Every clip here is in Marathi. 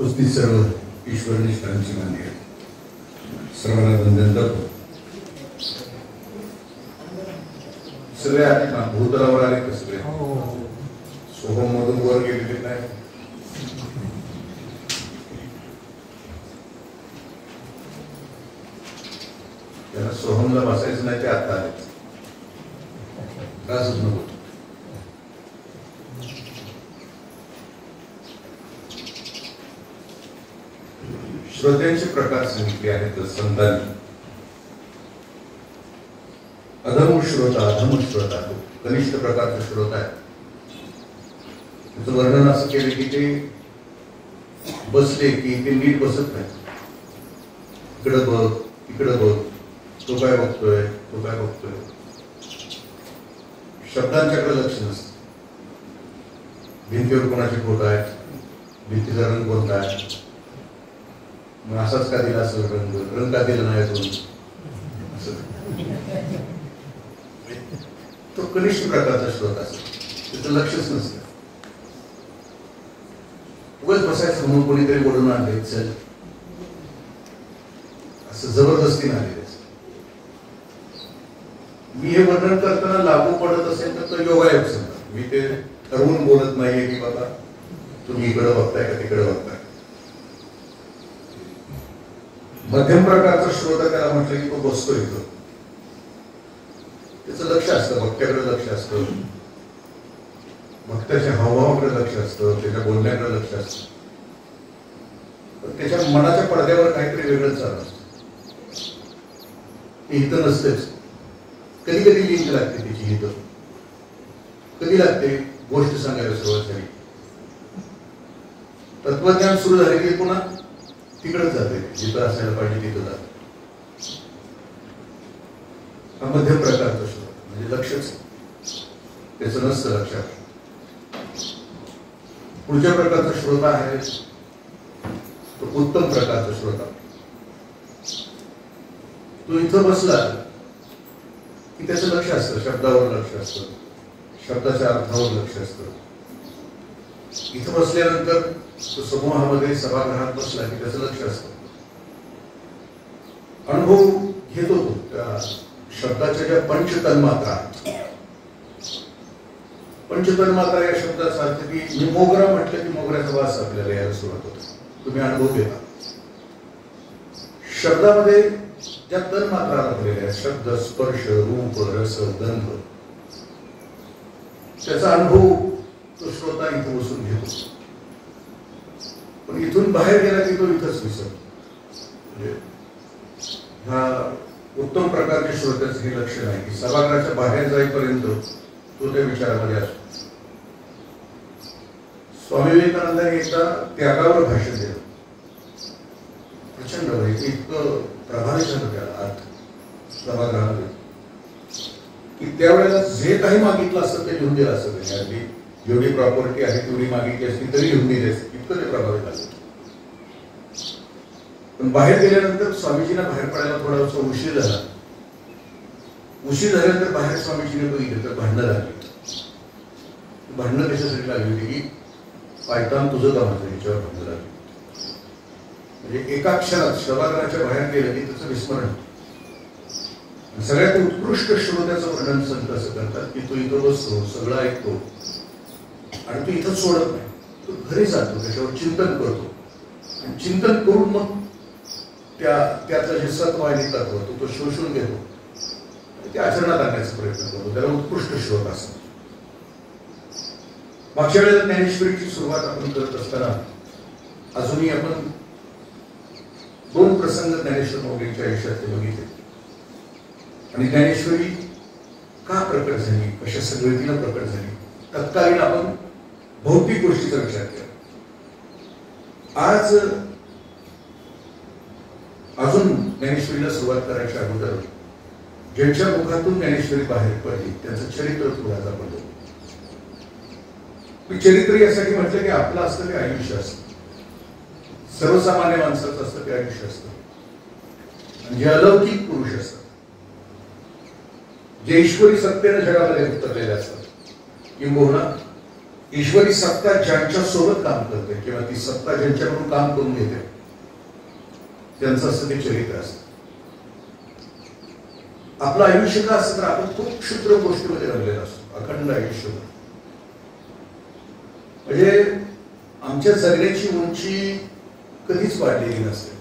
उपस्थित सर्व ईश्वरनिष्ठांची मान्य सर्वांना वंदन करतो. सगळे आले ना, भूतलावर आले का सगळे? सोहम मधून वर गेलेले नाही. त्याला सोहमला बसायचं नाही, ते आता आले. त्रासच नको. श्रोत्यांचे प्रकार सांगितले आहेत संतांनी. अधम श्रोता, अधम श्रोता, तो कनिष्ठ प्रकारचा श्रोता आहे. त्याचं वर्णन असं केलं की ते बसले की ते नीट बसत नाही. इकडं बघ, इकडं बघ, तो काय बघतोय, तो काय बघतोय. शब्दांच्याकडे लक्ष नसतं. भिंतीवर कोणाचे फोटो आहे, भिंतीचा रंग कोणता आहे, मग असाच का दिला असेल रंग, रंग का दिला नाही तो असं. तो कनिष्ठ प्रकारचा श्रोत असतो, त्याचं लक्षच नसतं. उगाच बसायचं म्हणून कोणीतरी बोलून आणले चल असं जबरदस्ती नाही. मी हे वर्णन करताना लागू पडत असेल तर तो योगायोग समजा. मी ते ठरवून बोलत नाहीये की बाबा तुम्ही इकडे बघताय का तिकडे बघताय. मध्यम प्रकारचा श्रोता त्याला म्हटलं की तो बसतो इथं, त्याचं लक्ष असतं, भक्त्याकडे लक्ष असतं, भक्ताच्या हावभावाकडे लक्ष असतं, त्याच्या बोलण्याकडे लक्ष असतं. पण त्याच्या मनाच्या पडद्यावर काहीतरी वेगळं चालू असतं. ते इथं नसतेच. कधी कधी लिंक लागते त्याची इथं, कधी लागते गोष्ट सांगायला सुरुवात झाली, तत्वज्ञान सुरू झाले की पुन्हा तिकडेच जाते, जिथं असायला पाहिजे तिथं जाते. हा मध्यम प्रकारचा श्रोता, म्हणजे लक्षच त्याचं नसतं लक्षात. पुढच्या प्रकारचा श्रोता आहे तो उत्तम प्रकारचा श्रोता. तो इथं बसला की त्याचं लक्ष असतं, शब्दावर लक्ष असतं, शब्दाच्या अर्थावर लक्ष असतं. इथं बसल्यानंतर तो समूहामध्ये सभागृहात बसला की त्याचं लक्ष असतं. अनुभव घेतो तो त्या शब्दाच्या ज्या पंचतन्मात्रा. पंचतन्मात्रा या शब्दाचा अर्थ की मी मोगरा म्हटलं की मोगऱ्याचा वास आपल्याला यायला सुरुवात होतो. तुम्ही अनुभव घेता. शब्दामध्ये ज्या तन्मात्रा लागलेल्या आहेत, शब्द, स्पर्श, रूप, रस, गंध, त्याचा अनुभव तो श्रोता इथं बसून घेतो. पण इथून बाहेर गेला की तो इथंच विसरतो. म्हणजे ह्या उत्तम प्रकारच्या श्रोत्याचं हे लक्षण आहे की सभागृहाच्या बाहेर जाईपर्यंत तो त्या विचारामध्ये असतो. स्वामी विवेकानंदांनी एकदा त्यागावर भाषण दिलं. प्रचंड व्हायचं, इतकं प्रभावी झालं त्याला अर्थ सभागृहामध्ये की त्यावेळेला जे काही मागितलं असतं ते लिहून दिलं असतं. त्याने अगदी जेवढी प्रॉपर्टी आहे तेवढी मागितली असती तरी लिहून दिली असते. इतकं ते प्रभावी झालं. पण बाहेर गेल्यानंतर स्वामीजींना बाहेर पडायला थोडासा उशीर झाला. उशीर झाल्यानंतर बाहेर स्वामीजीने बघितलं तर भांडणं लागली. भांडणं कशासाठी लागली होती की पायतान तुझं का माझं याच्यावर भांडणं लागली. म्हणजे एका क्षणात सभागृहाच्या बाहेर गेलं की त्याचं विस्मरण. सगळ्यात उत्कृष्ट श्रोत्याचं वर्णन संत असं करतात की तो इथं बसतो, सगळं ऐकतो आणि तो इथं सोडत नाही. तो घरी जातो, त्याच्यावर चिंतन करतो आणि चिंतन करून मग त्यातलं जे सत्व आहे तत्व तो शोषून घेतो आणि ते आचरणात आणण्याचा प्रयत्न करतो. त्याला उत्कृष्ट श्रोत असतो. मागच्या वेळेला ज्ञानेश्वरीची सुरुवात आपण करत असताना अजूनही आपण दोन प्रसंग ज्ञानेश्वर माऊलींच्या आयुष्यातले बघितले. आणि ज्ञानेश्वरी का प्रकट झाली, कशा सगळीनं प्रकट झाली, तत्कालीन आपण भौतिक गोष्टीचा विचार केला. आज अजून ज्ञानेश्वरीला सुरुवात करायच्या अगोदर ज्यांच्या मुखातून ज्ञानेश्वरी बाहेर पडली त्यांचं चरित्र थोडासा आपण बघू. चरित्र यासाठी म्हटलं की आपलं असतं ते आयुष्य असतं, सर्वसामान्य माणसाचं असतं ते आयुष्य असतं. जे अलौकिक पुरुष असतात, जे ईश्वरी सत्तेने जगामध्ये उतरलेले असतात, किंबहुना ईश्वरी सत्ता ज्यांच्या सोबत काम करते किंवा ती सत्ता ज्यांच्याकडून काम करून घेते त्यांचं असं ते चरित्र असतं. आपलं आयुष्य का असतं तर आपण खूप क्षुद्र गोष्टीमध्ये रमलेला असतो, अखंड आयुष्य. म्हणजे आमच्या जगण्याची उंची कधीच वाढलेली नसते.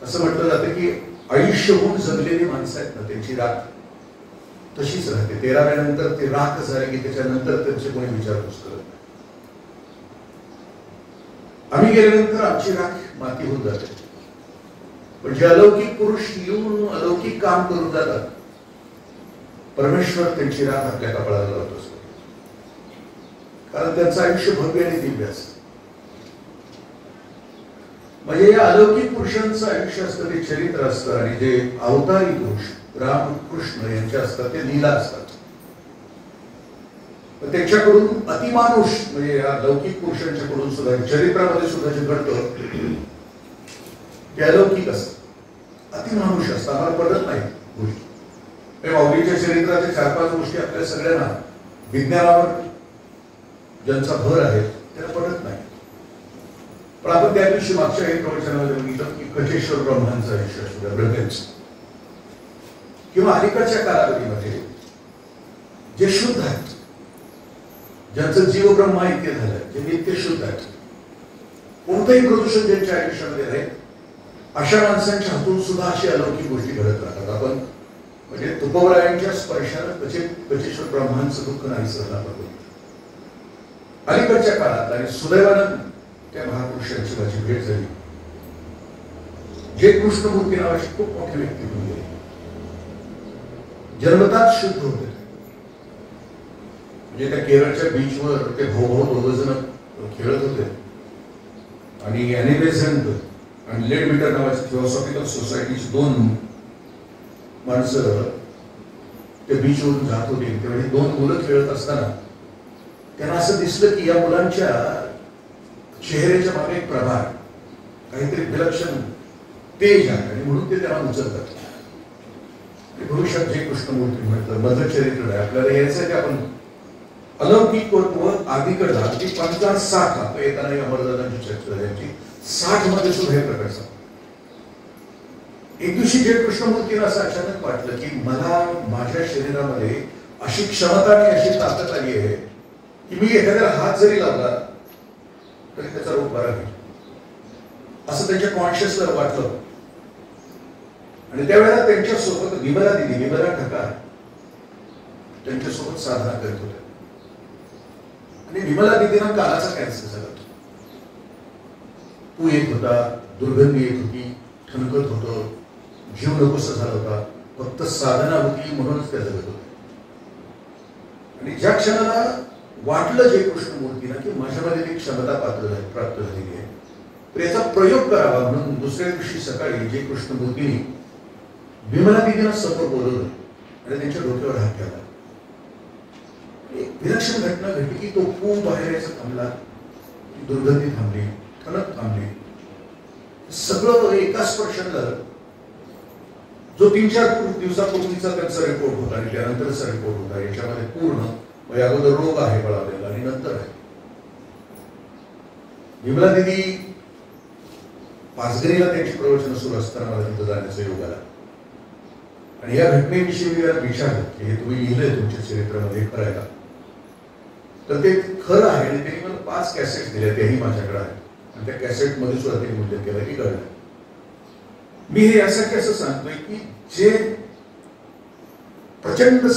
असं म्हटलं जातं की आयुष्य होऊन जगलेली माणसं आहेत ना त्यांची राख तशीच राहते. 13व्यानंतर ते राख झाले की त्याच्यानंतर त्यांचे कोणी विचारपूस करत नाही. आम्ही गेल्यानंतर आमची राख माती होऊन जाते. पण जे अलौकिक पुरुष येऊन अलौकिक काम करून जातात परमेश्वर त्यांची राख आपल्या कपाळाला लावत असतो. कारण त्यांचं आयुष्य भव्य आणि दिव्य असतं. म्हणजे या अलौकिक पुरुषांचं आयुष्य असतं ते चरित्र असतं. आणि जे अवतारी पुरुष राम कृष्ण यांचे असतात ते लीला असतात. त्यांच्याकडून अतिमानुष म्हणजे या लौकिक पुरुषांच्याकडून सुद्धा चरित्रामध्ये सुद्धा जे घडतं ते अलौकिक असतं, अतिमानुष असतं. आम्हाला पडत नाही गोष्टी. माऊलीच्या चरित्राच्या 4-5 गोष्टी आपल्या सगळ्यांना विज्ञानावर ज्यांचा भर आहे त्याला पडत नाही. पण आपण त्या दिवशी मागच्या एक प्रवचनामध्ये बघितलं की कचेश्वर ब्रह्मांचं आयुष्य असू द्या, ब्रह्मेंचं किंवा अलीकडच्या कालावधीमध्ये जे शुद्ध आहेत, ज्यांचं जीव ब्रह्मा इतके झालं, जे नित्य शुद्ध आहेत, कोणतंही प्रदूषण ज्यांच्या आयुष्यामध्ये राहील अशा माणसांच्या हातून सुद्धा अशी अलौकिक गोष्टी घडत राहतात. आपण म्हणजे तुकोबरायांच्या स्पर्शानं कचेश्वर ब्रह्मांचं दुःख नाहीसं झालं आपण अलीकडच्या काळात. आणि सुदैवानं त्या महापुरुषांची माझी भेट झाली. जे कृष्णमूर्ती नावाची खूप मोठी व्यक्ती होऊन गेली. जन्मताच शुद्ध होते. म्हणजे त्या केरळच्या बीचवर ते भाऊ दोघ जण खेळत होते. आणि ॲनी बेझंट आणि लेड मीटर नावाची थिओसॉफिकल सोसायटीची 2 माणसं त्या बीचवरून जात होती. तेव्हा 2 मुलं खेळत असताना त्यांना असं दिसलं की या मुलांच्या चेहऱ्याच्या मागे एक प्रभार काहीतरी विलक्षण तेज आहे आणि म्हणून ते त्यांना उचलतात. भविष्यात जे कृष्णमूर्ती म्हणतात मधलं चरित्र आहे आपल्याला यायचं की आपण अलौकिक व आदिकडला अगदी 50-60 आता येताना अमरदादांची चर्चा झाली 60 मध्ये सुद्धा हे प्रकट झालं. एक दिवशी जे कृष्णमूर्तीला असं अचानक वाटलं की मला माझ्या शरीरामध्ये अशी क्षमता आणि अशी ताकद आली आहे की मी एखाद्याला हात जरी लावला तरी त्याचा रोग बरा होईल असं त्यांच्या कॉन्शियसला वाटलं. आणि त्यावेळेला त्यांच्यासोबत विमला ठका त्यांच्यासोबत साधना करत होत्या. आणि विमला दिदींना कानाचा कॅन्सर झाला. तू येत होता, दुर्गंधी येत होती, ठणकत होतं, जीव नकोसा झाला होता. फक्त साधना होती म्हणूनच त्या जगत होत्या. आणि ज्या क्षणाला वाटलं जे कृष्णमूर्तीला की माझ्यामध्ये ती क्षमता प्राप्त झालेली आहे तर याचा प्रयोग करावा म्हणून दुसऱ्या दिवशी सकाळी जे कृष्णमूर्तीने विमला दिदींना समोर बोलवलं आणि त्यांच्या डोक्यावर हात ठेवला. एक विलक्षण घटना घडली की तो खूप बाहेर यायचा थांबला, दुर्गंधी थांबली, ठणक थांबली. सगळं एका स्पर्शानं झालं. जो 3-4 दिवसापूर्वीचा त्यांचा रिपोर्ट होता आणि त्यानंतरचा रिपोर्ट होता याच्यामध्ये पूर्ण अगोदर रोग आहे बळावलेला आणि नंतर आहे. विमला दिदी पाचगणीला त्यांची प्रवचन सुरू असताना मला तिथं जाण्याचा योग आला. आणि या घटनेविषयी मी त्याला विचारलं की हे तुम्ही लिहिलंय तुमच्या चरित्रामध्ये खरं आहे का? तर ते खरं आहे. आणि त्यांनी मला 5 कॅसेट दिल्या, त्याही माझ्याकडे आहेत. आणि त्या कॅसेटमध्ये सुद्धा त्यांनी उल्लेख केला की कळलं. मी हे यासाठी असं सांगतोय की जे प्रचंड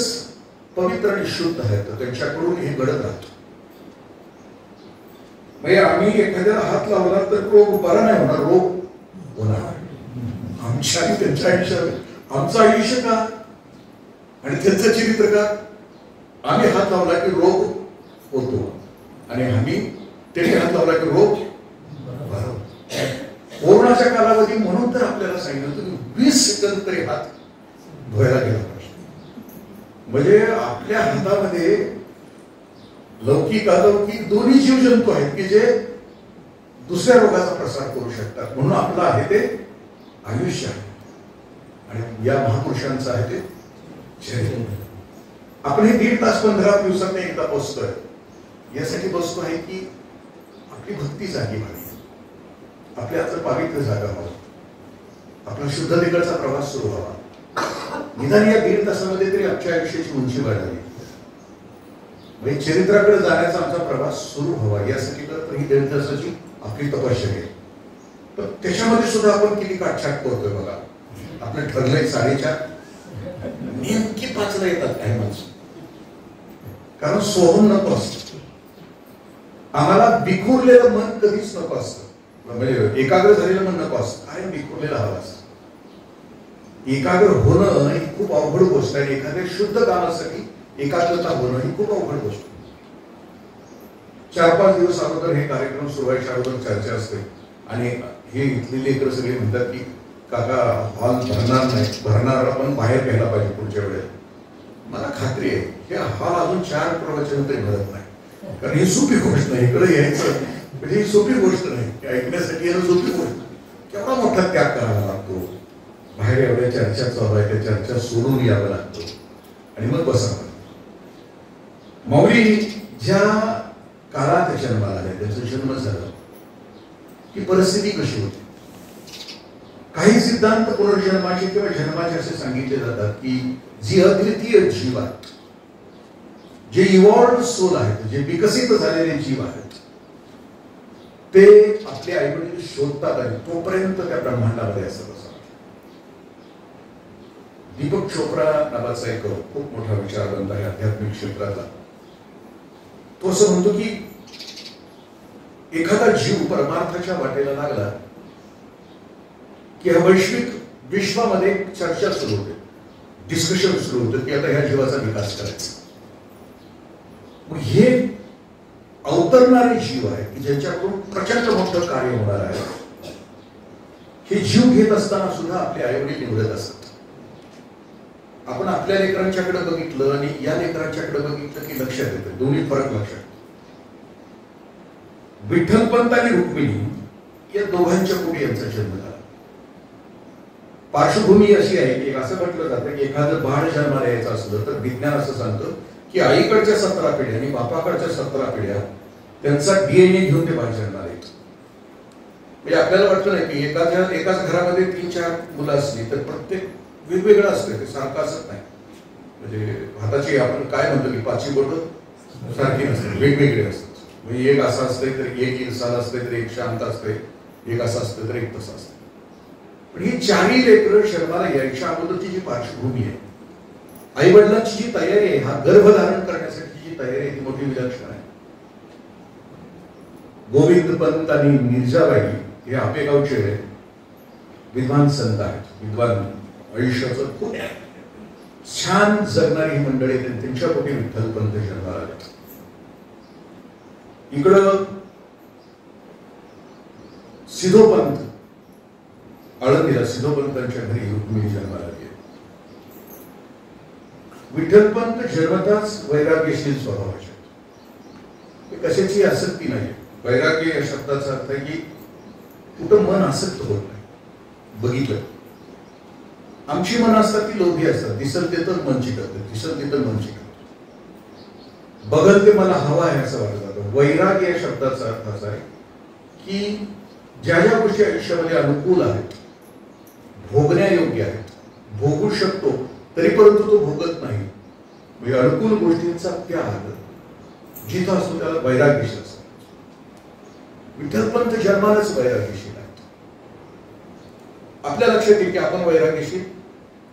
पवित्र आणि शुद्ध आहेत त्यांच्याकडून हे घडत राहतं. म्हणजे आम्ही एखाद्याला हात लावला तर रोग बरा नाही होणार, रोग होणार. आमच्या आणि त्यांच्या आयुष्यात आमचं आयुष्य का आणि त्यांचं चरित्र का? आम्ही हात लावला की रोग होतो आणि आम्ही त्याने हात लावला की रोग बरा होतो. कोरोनाच्या कालावधी म्हणून तर आपल्याला सांगितलं तुम्ही 20 सेकंद तरी हात धुवायला गेला पाहिजे. म्हणजे आपल्या हातामध्ये लौकिक अलौकिक दोन्ही जीवजंतू आहेत की जे दुसऱ्या रोगाचा प्रसार करू शकतात. म्हणून आपलं आहे ते आयुष्य आहे आणि या महापुरुषांचं आहे ते शरीर. आपण हे 1.5 तास 15 दिवसात एकदा पोचतोय. यासाठी बसतो आहे की आपली भक्ती जागी व्हावी, आपल्यातलं पावित्र्य जागा व्हावं, आपला शुद्धतेकडचा प्रवास सुरू व्हावा, निदान या 1.5 तासामध्ये तरी आमच्या आयुष्याची उंची वाढावी, म्हणजे चरित्राकडे जाण्याचा आमचा प्रवास सुरू व्हावा. यासाठी तर ही 1.5 तासाची आपली तपश्चर्या आहे. पण त्याच्यामध्ये सुद्धा आपण किती काटछाट करतोय बघा. आपलं ठरलंय 4:30, नेमकी 5ला येतात काही माणसं, कारण सोहम नको असतं आम्हाला. विखुरलेलं मन कधीच नको असतं, म्हणजे एकाग्र झालेलं मन नको असतं, काय विखुरलेलं हवं असतं. एकाग्र होणं ही खूप अवघड गोष्ट आहे. एखाद्या शुद्ध कामासाठी एकाग्रता होणं ही खूप अवघड गोष्ट. 4-5 दिवस अगोदर हे कार्यक्रम सुरू व्हायच्या अगोदर चर्चा असते आणि हे इथले लेकर सगळे म्हणतात की काका हॉल भरणार नाही, भरणार आपण बाहेर घ्यायला पाहिजे पुढच्या वेळेला. मला खात्री आहे हे हॉल अजून 4 प्रवचन तरी भरत नाही, कारण ही सोपी गोष्ट नाही. इकडे यायचं म्हणजे ही सोपी गोष्ट नाही, ऐकण्यासाठी यायला सोपी गोष्ट. केवढा मोठा त्याग करावा लागतो, बाहेर एवढ्या चर्चा चालू आहे त्या चर्चा सोडून यावं लागतं आणि मग बसावं. माऊली ज्या काळात जन्माला आले, त्यांचा जन्म झाला की परिस्थिती कशी होती. काही सिद्धांत पुनर्जन्माचे किंवा जन्माचे असे सांगितले जातात की जी अद्वितीय जीव आहेत, जे इव्हॉल्व्ड सोल आहेत, जे विकसित झालेले जीव आहेत, ते आपले आईवडील शोधतात आणि तोपर्यंत त्या ब्रह्मांडामध्ये असत. दीपक चोप्रा नावाचा एक खूप मोठा विचारवंत आहे आध्यात्मिक क्षेत्रातला. तो असं म्हणतो की एखादा जीव परमार्थाच्या वाटेला लागला की या वैश्विक विश्वामध्ये चर्चा सुरू होते, डिस्कशन सुरू होतं की आता ह्या जीवाचा विकास करायचा. मग हे अवतरणारे जीव आहे की ज्यांच्याकडून प्रचंड मोठं कार्य होणार आहे. हे जीव घेत असताना सुद्धा आपले आईवडील निवडत असतात. आपण आपल्या लेकरांच्याकडे बघितलं आणि या लेकरांच्याकडे बघितलं की लक्षात येतं दोन्ही फरक लक्षात. विठ्ठलपंत आणि रुक्मिणी या दोघांच्या पोटी यांचा जन्म झाला. पार्श्वभूमी अशी आहे की असं म्हटलं जातं की एखादं बाळ जन्माला यायचं असलं तर विज्ञान असं सांगतं की आईकडच्या 17 पिढ्या आणि बापाकडच्या 17 पिढ्या त्यांचा DNA घेऊन ते बाळ जन्माला येतं. म्हणजे आपल्याला वाटतं नाही की एकाच घरामध्ये 3-4 मुलं असली तर प्रत्येक वेगवेगळं असतं, ते सारखं असत नाही. म्हणजे हाताची आपण काय म्हणतो की 5 बोटं सारखी नसतात, वेगवेगळे असतात. म्हणजे एक असं असतंय तर एक इरसाल असतंय तर एक शांत असतंय, एक असं असतं तर एक तसं असतं. पण ही 4ही लेकरं शर्माला यायच्या अगोदरची जी पार्श्वभूमी आहे, आई वडिलांची जी तयारी आहे, हा गर्भधारण करण्यासाठी जी तयारी आहे ती मोठी विलक्षण आहे. गोविंद पंत आणि मिर्जाबाई हे आपेगावचे विद्वान संत आहेत. विद्वान आयुष्याचं खूप छान जगणारी ही मंडळी, त्यांच्या पोटी विठ्ठलपंत जन्माला आले. इकडं सिद्धोपंत आळंदीला सिद्धोपंतांच्या घरी रुक्मिणी जन्माला आली. विठ्ठलपंत जन्मताच वैराग्यशील स्वभावाचे, कशाची आसक्ती नाही. वैराग्य या शब्दाचा अर्थ आहे की कुठं मन आसक्त होत नाही. बघितलं आमची मन असतात ती लोभी असतात, दिसल ते तर मन चिकटतं, दिसल ते तर मन चिकटतं, बघल ते मला हवा आहे असं वाटत जातं. वैराग्य या शब्दाचा अर्थ असा आहे की ज्या ज्या गोष्टी आयुष्यामध्ये अनुकूल आहेत, भोगण्यायोग्य आहेत, भोगू शकतो तरी परंतु तो भोगत नाही, म्हणजे अनुकूल गोष्टींचा त्याग जिथं असतो त्याला वैराग्यशील असतो. विठ्ठलपंत जन्मालाच वैराग्यशील आहेत. आपल्या लक्षात येईल की आपण वैराग्यशील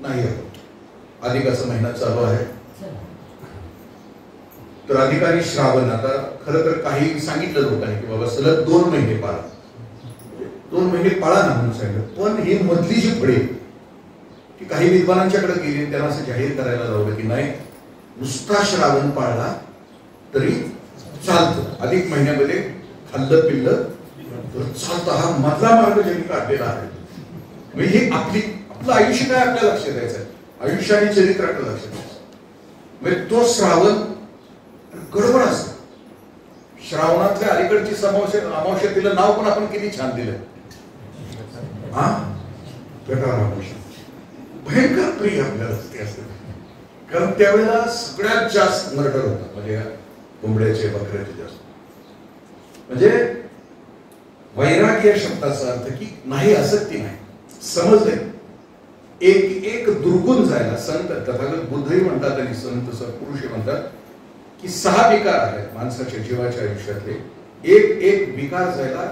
नाही आहोत. अधिकाचा महिना चालू आहे तर अधिकारी श्रावण, आता खरं तर काही सांगितलं लोकांनी की बाबा सलग 2 महिने पाळा, 2 महिने पाळा ना म्हणून सांगितलं. पण ही मधली जी फळे की काही विद्वानांच्याकडे गेली, त्यांना असं जाहीर करायला लावलं की नाही, नुसता श्रावण पाळला तरी चालतं, अधिक महिन्यामध्ये खाल्लं पिल्लं तर चालतं. हा मधला मार्ग ज्यांनी काढलेला आहे. म्हणजे हे आपलं आयुष्य काय आपल्या लक्षात द्यायचं आहे, आयुष्य आणि चरित्राकडे लक्ष द्यायचं. म्हणजे तो श्रावण गडबड असत. श्रावणातल्या अलीकडची अमावस्या तिला नाव पण आपण किती छान दिलं, हा गटारामावस्या. भयंकर प्रिय आपल्याला ते असते, कारण त्यावेळेला सगळ्यात जास्त मर्डर होता. म्हणजे कोंबड्याचे बकऱ्याचे जास्त. म्हणजे वैराग्य या शब्दाचा अर्थ की नाही आसक्ती नाही, समजले. एक एक दुर्गुण जायला संत तथागत बुद्धही म्हणतात आणि संत सत्पुरुषही म्हणतात की 6 विकार आहेत माणसाच्या जीवाच्या आयुष्यातले. एक एक विकार जायला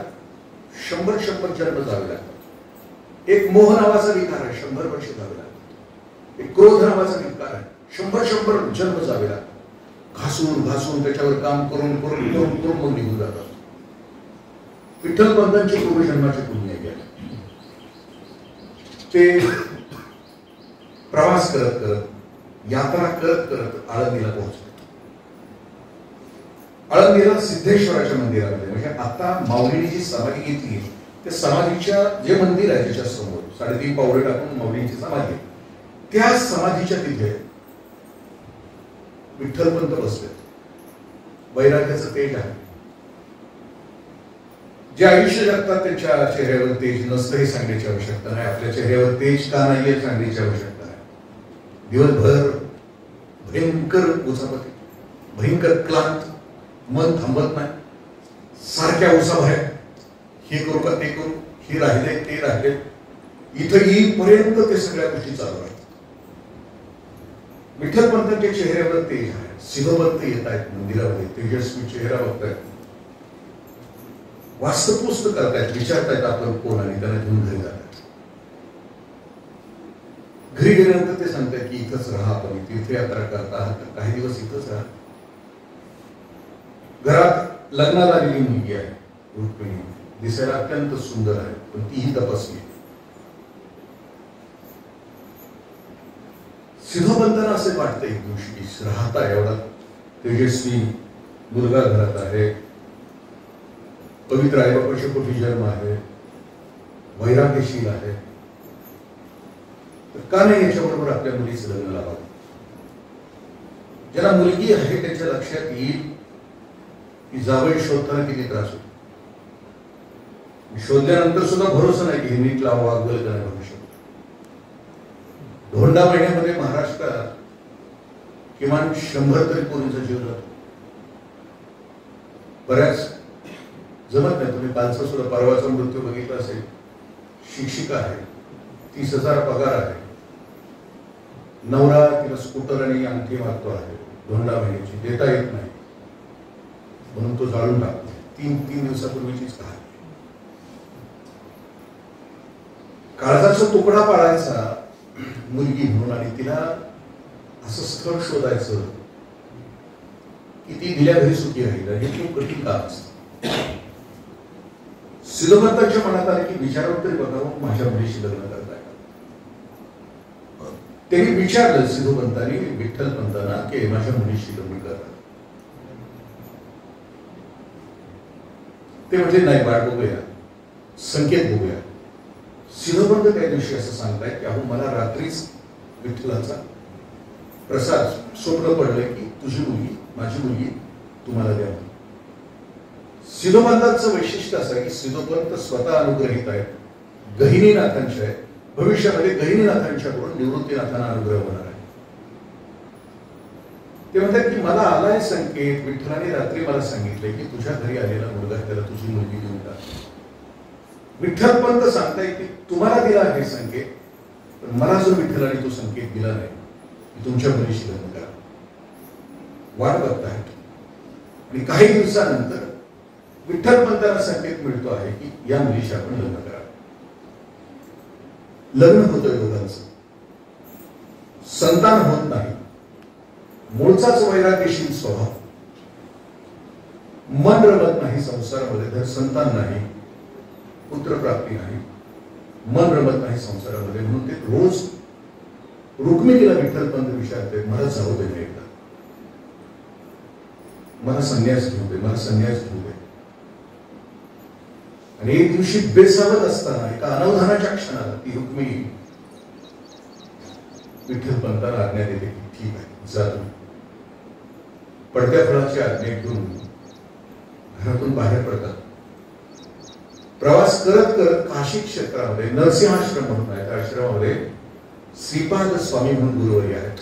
100 जन्म जावे लागतात. एक मोह नावाचा विकार आहे, 100 वर्ष जावे लागतात. एक क्रोध नावाचा विकार आहे, 100 जन्म जावे लागतात. घासून घासून त्याच्यावर काम करून करून करून करून मग निघून जातात. विठ्ठलपंतांची पूर्वजन्माची पुण्य गेले. ते प्रवास करत करत यात्रा करत करत आळंदीला पोहोचले. आळंदीला सिद्धेश्वराच्या मंदिरामध्ये, म्हणजे आता माऊलीने जी समाधी घेतली त्या समाधीच्या जे मंदिर आहे त्याच्या समोर 3.5 पावले टाकून माऊलींची समाधी, त्या समाधीच्या तिथे विठ्ठलपंत बसले. वैराग्याचं तेज आहे. जे आयुष्य जगतात त्यांच्या चेहऱ्यावर तेज नसतं हे सांगण्याची आवश्यकता नाही. आपल्या चेहऱ्यावर तेज का नाही हे सांगण्याची आवश्यकता नाही. दिवसभर भयंकर उचापती, भयंकर क्लांत, मन थांबत नाही, सारख्या उसाभऱ्या, हे करू का ते करू, हे राहिले ते राहिले, इथं येईपर्यंत ते सगळ्या गोष्टी चालू आहेत. विठ्ठलपंतांच्या चेहऱ्यावर तेज आहे. सिद्धोपंत येत आहेत मंदिरामध्ये, तेजस्वी चेहरा बघतायत, वास्तपुस्त करतायत, विचारतायत आपण कोण, आणि त्यांना घेऊन घरी जातात. घरी गेल्यानंतर ते सांगतात की इथंच राहा, आपण तीर्थयात्रा करता आहात तर काही दिवस इथंच राहा. घरात लग्नाला आलेली मुलगी आहे रुक्मिणी, दिसायला अत्यंत सुंदर आहे, पण तीही तपस्वी. सिद्धोपंतांना असे वाटतं एक दिवशी की राहता एवढा तेजस्वी मुलगा घरात आहे, पवित्र आई बापाच्या पोटी जन्म आहे, वैराग्यशील आहे, तर का नाही याच्याबरोबर आपल्या मुलीचं लग्न लावावं. ज्याला मुलगी आहे त्याच्या लक्षात येईल की जावई शोधताना किती त्रास होतो. शोधल्यानंतर सुद्धा भरोसा नाही की हे नीट लावा, वागवेल का नाही भविष्यात. धोंडा महिन्यामध्ये महाराष्ट्रात किमान 100 तरी पोरींचा जीव जातो. बऱ्याच जमत नाही. तुम्ही कालचा सुद्धा परवाचा मृत्यू बघितला असेल. शिक्षिका आहे, 30,000 पगार आहे, नवरा तिला स्कूटर आणि अंगठी मागतो आहे, धोंडा महिन्याची देता येत नाही म्हणून तो जाळून टाकतो. 3 दिवसापूर्वीचीच कहाणी. काळजाचा तुकडा पाळायचा मुलगी म्हणून, आणि तिला असं स्थळ शोधायचं की ती दिल्या घरी सुखी राहील, हे खूप कठीण काम असतं. सिद्धोपंतांच्या मनात आले की विचारावं तरी बघावं माझ्या मुलीशी लग्न करताय. त्यांनी विचारलं सिद्धोपंतांनी विठ्ठलपंतांना की माझ्या मुलीशी लग्न करतात. ते म्हणजे नाही, वाट बघूया, संकेत बघूया. सिद्धोपंत त्या दिवशी असं सांगतायत की अहो मला रात्रीच विठ्ठलाचा प्रसाद स्वप्न पडलं की तुझी मुलगी माझी मुलगी तुम्हाला द्यावी. सिद्धोपंतांचं वैशिष्ट्य असं आहे की सिद्धोपंत स्वतः अनुग्रहित आहेत, गहिनीनाथांचे आहेत. भविष्यामध्ये गहिनीनाथांच्याकडून निवृत्तीनाथांना अनुग्रह होणार आहे. ते म्हणतात की मला आलाय संकेत, विठ्ठलाने रात्री मला सांगितले की तुझ्या घरी आलेला मुलगा त्याला तुझी मुलगी देऊन टाक. विठ्ठलपंत सांगताय की तुम्हाला दिला हे संकेत, पण मला जो विठ्ठलाने तो संकेत दिला नाही की तुमच्या मुलीशी लग्न करा. वाट बघतायत. आणि काही दिवसानंतर विठ्ठलपंतांना संकेत मिळतो आहे की या मुलीशी आपण लग्न करा. लग्न होतंय दोघांचं, संतान होत नाही. मूळचाच वैराग्यशील स्वभाव, मन रमत नाही संसारामध्ये तर संतान नाही, पुत्रप्राप्ती नाही, मन रमत नाही संसारामध्ये. म्हणून ते रोज रुक्मिणीला विठ्ठलपंत विचारते मला जाऊ दे एकदा, मला संन्यास घेऊ दे, मला संन्यास घेऊ दे. आणि एक दिवशी बेसावत असताना एका अनवधानाच्या क्षणाला ती रुक्मिणी विठ्ठलपंताला आज्ञा देते की ठीक आहे जा तू. पडत्या फळाची आज्ञा घेऊन घरातून बाहेर पडतात. प्रवास करत करत काशी क्षेत्रामध्ये नरसिंहाश्रम म्हणून आहे, त्या आश्रमामध्ये श्रीपाद स्वामी म्हणून गुरुवर्य आहेत.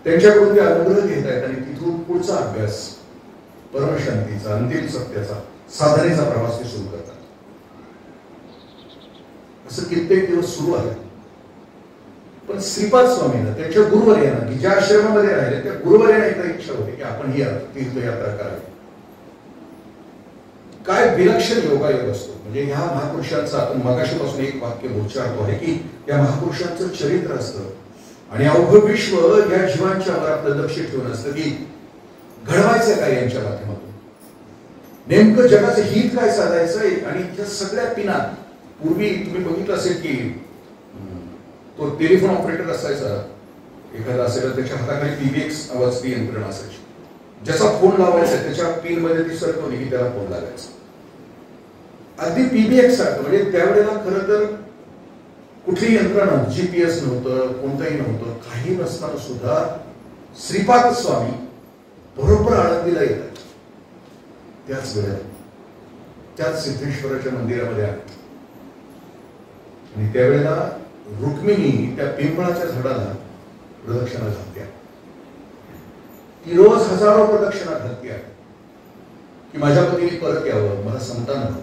त्यांच्याकडून ते अनुग्रह घेत आहेत आणि तिथून पुढचा अभ्यास परमशांतीचा, अंतिम सत्याचा, साधनेचा प्रवास ते सुरू करतात. असं कित्येक दिवस सुरू आहे. पण श्रीपाद स्वामींना, त्यांच्या गुरुवर्यांना, की ज्या आश्रमामध्ये राहिले त्या गुरुवर्यांना एकदा इच्छा होती की आपण ही तीर्थयात्रा करावी. काय विलक्षण योगायोग असतो. म्हणजे ह्या महापुरुषांचा, आपण मगाशीपासून एक वाक्य उच्चारतो आहे की या महापुरुषांचं चरित्र असतं आणि अवघं विश्व या जीवांच्या वर आपलं लक्ष ठेवून असतं की घडवायचं काय यांच्या माध्यमातून, नेमकं जगाचं हित काय साधायचंय. आणि त्या सगळ्या पिना, पूर्वी तुम्ही बघितलं असेल की तो टेलिफोन ऑपरेटर असायचा एखादा असेल, त्याच्या हाताखाली पीबीएक्स नावाची यंत्रणा असायची. ज्याचा फोन लावायचा त्याच्या पिन मध्ये ती सरकवली की त्याला फोन लागायचा. अगदी पीबीएक्स सारखं. म्हणजे त्यावेळेला खरं तर कुठली यंत्रणा, जीपीएस नव्हतं, कोणतंही नव्हतं, काही नसताना सुद्धा श्रीपाद स्वामी बरोबर आळंदीला येतात. त्याच वेळेला त्याच सिद्धेश्वराच्या मंदिरामध्ये आहेत. आणि त्यावेळेला रुक्मिणी त्या पिंपळाच्या झाडाला प्रदक्षिणा घालत्या. ती रोज हजारो प्रदक्षिणा घालत्या की माझ्या पतीने परत यावं, मला संतान हवं.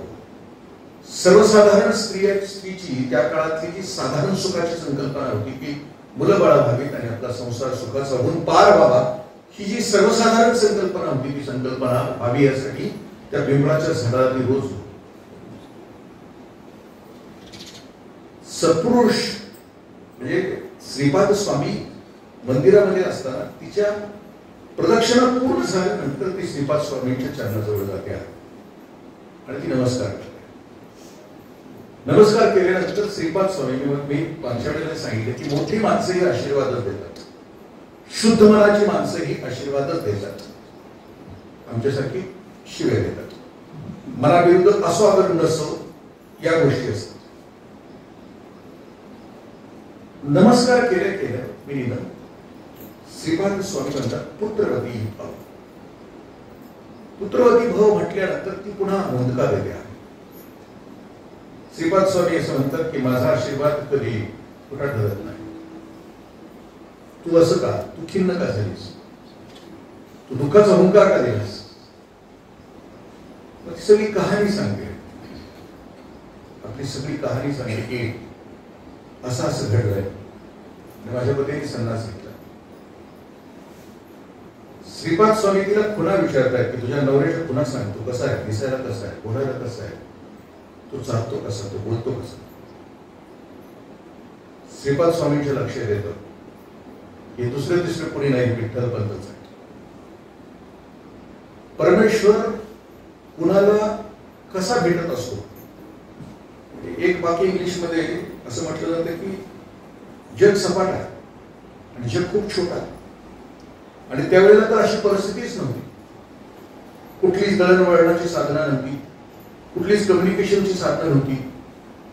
सर्वसाधारण स्त्रीची त्या काळातली जी साधारण सुखाची संकल्पना होती की मुलं बाळा व्हावीत आणि आपला संसार सुखाचा होऊन पार व्हावा, ही जी सर्वसाधारण संकल्पना होती ती संकल्पना व्हावी यासाठी त्या पिंपळाच्या झाडाला ती रोज सत्पुरुष म्हणजे श्रीपाद स्वामी मंदिरामध्ये असताना तिच्या प्रदक्षिणा पूर्ण झाल्यानंतर ती श्रीपाद स्वामींच्या चरणाजवळ जाते आणि ती नमस्कार करते. नमस्कार केल्यानंतर श्रीपाद स्वामी, मी मागच्या वेळेला सांगितले की मोठी माणसं ही आशीर्वादच देतात, शुद्ध मनाची माणसं ही आशीर्वादच देतात, आमच्यासारखी शिव्या देतात. मनाविरुद्ध असो अगर नसो या गोष्टी असतात. नमस्कार केल्या केल्या मी श्रीपाद स्वामी म्हणतात पुत्रवती भव. पुत्रवती भव म्हटल्यानंतर ती पुन्हा नोंदका देते. श्रीपाद स्वामी असं म्हणतात की माझा आशीर्वाद कधी कुठा ठरत नाही. तू असं का, तू खिन्न का झालीस, तू दुःखाचा हुंकार का दिलास. मग ती सगळी कहाणी सांगते, आपली सगळी कहाणी सांगते की असं असं घडलंय, माझ्या पतीने संन्यास घेतला. श्रीपाद स्वामी तिला पुन्हा विचारतायत की तुझ्या नवऱ्याच्या पुन्हा सांग, तू कसा आहे, दिसायला कसा आहे, बोलायला कसा आहे, तो चालतो कसा, तो बोलतो कसा. श्रीपाद स्वामींच्या लक्षात येतं हे दुसरे तिसरे कोणी नाही, विठ्ठल पंतच आहे. परमेश्वर कुणाला कसा भेटत असतो. एक वाक्य इंग्लिश मध्ये असं म्हटलं जातं की जग सपाट आहे आणि जग खूप छोटा आहे. आणि त्यावेळेला तर अशी परिस्थितीच नव्हती, कुठलीच दळणवळणाची साधना नव्हती, कुठलीच कम्युनिकेशनची साधना नव्हती.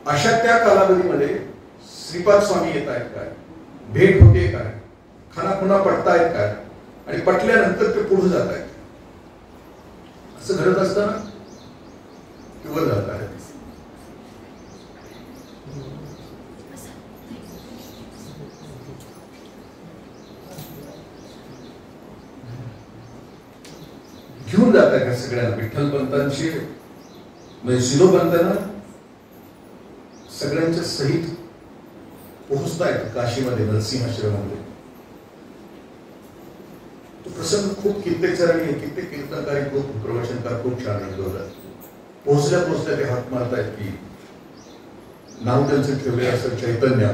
अशा त्या कालावधीमध्ये श्रीपाद स्वामी येत आहेत काय, भेट होते काय, खानाखुना पटतायत काय, आणि पटल्यानंतर ते पुढे जात आहेत. असं घडत असताना किंवा जात आहे. घेऊन जात आहे सगळ्यांना. विठ्ठल पंतांची म्हणजे शिरोपंतांना सगळ्यांच्या सहित पोहोचतायत काशीमध्ये, नरसिंहाश्रमामध्ये. तो प्रसंग खूप कित्येक जणांनी, कित्येक कीर्तनकारी, खूप प्रवचनकार खूप छान अनुभवतात. पोहोचल्या पोहोचल्या ते हात मारतायत की नाव त्यांचं ठेवले असं चैतन्य.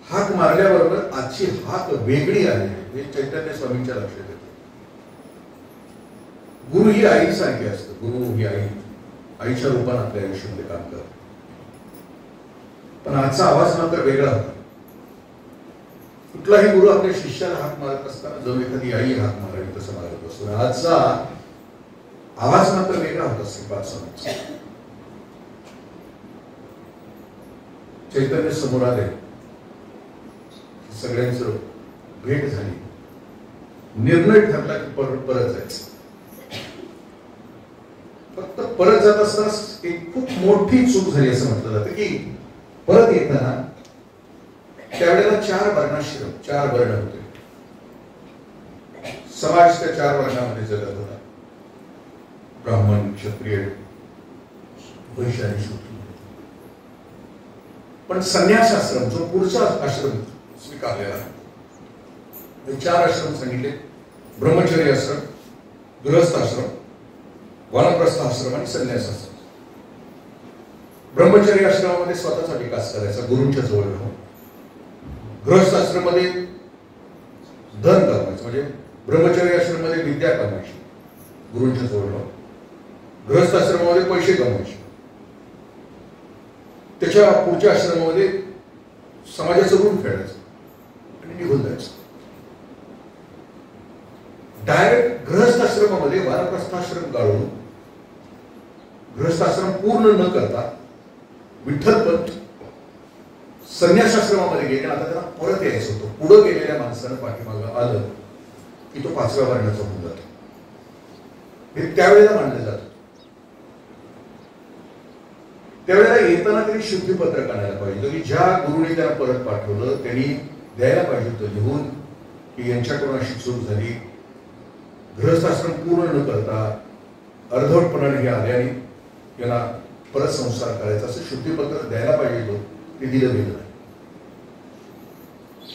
हाक मारल्याबरोबर आजची हाक वेगळी आहे हे चैतन्य स्वामींच्या लक्षात येतं. गुरु ही आईसारखी असतं. गुरु ही आईच्या रूपाने आपल्या आयुष्यामध्ये काम करत. पण आजचा आवाज मात्र वेगळा होता. कुठलाही गुरु आपल्या शिष्याला हाक मारत असताना जणू एखादी आई हाक मारावी तसं मारत असतो. आजचा आवाज मात्र वेगळा होता श्रीपाद स्वामींचा. चैतन्य समोर आले, सगळ्यांचं भेट झाली. निर्णय ठरला की परत जायचं. फक्त परत जात असताना एक खूप मोठी चूक झाली असं म्हटलं जातं की परत येताना त्यावेळेला त्याला 4 वर्णाश्रम, 4 वर्ण होते. समाज त्या 4 वर्णामध्ये जगत होता. ब्राह्मण, क्षत्रिय, वैश्य आणि शूद्र. पण संन्यासाश्रम जो पुढचा आश्रम स्वीकारलेला आहे, 4 आश्रम सांगितले. ब्रह्मचर्य आश्रम, गृहस्थ आश्रम, वानप्रस्थ आश्रम आणि संन्यास आश्रम. ब्रह्मचर्य आश्रमामध्ये स्वतःचा विकास करायचा, गुरूंच्या जवळ राहून. गृहस्थ आश्रमामध्ये धन कमवायचं, म्हणजे ब्रह्मचर्य आश्रमामध्ये विद्या कमवायची, गुरूंच्या जवळ राहून. गृहस्थ आश्रमामध्ये पैसे कमवायचे. त्याच्या पुढच्या आश्रमामध्ये समाजाचं ऋण फेडायचं आणि निघून जायचं. डायरेक्ट गृहस्थ आश्रमामध्ये वानप्रस्थाश्रम गाळून गृहस्थाश्रम पूर्ण न करता विठ्ठलपंत संन्यासाश्रमामध्ये गेले. आता त्याला परत यायचं होतं. पुढे गेलेल्या माणसानं पाठीमागं आलं की तो 5व्या वर्णाचा होऊन जातो. हे त्यावेळेला मानलं जातं. त्यावेळेला येताना त्यांनी शुद्धीपत्रक आणायला पाहिजे की ज्या गुरुने त्याला परत पाठवलं त्यांनी द्यायला पाहिजे होतं लिहून की यांच्याकडून अशी चूक झाली. गृहस्थाश्रम पूर्ण न करता अर्धवटपणाने हे आल्याने यांना परत संसार करायचा असं शुद्धीपत्र द्यायला पाहिजे होतं. ते दिलं गेलं नाही.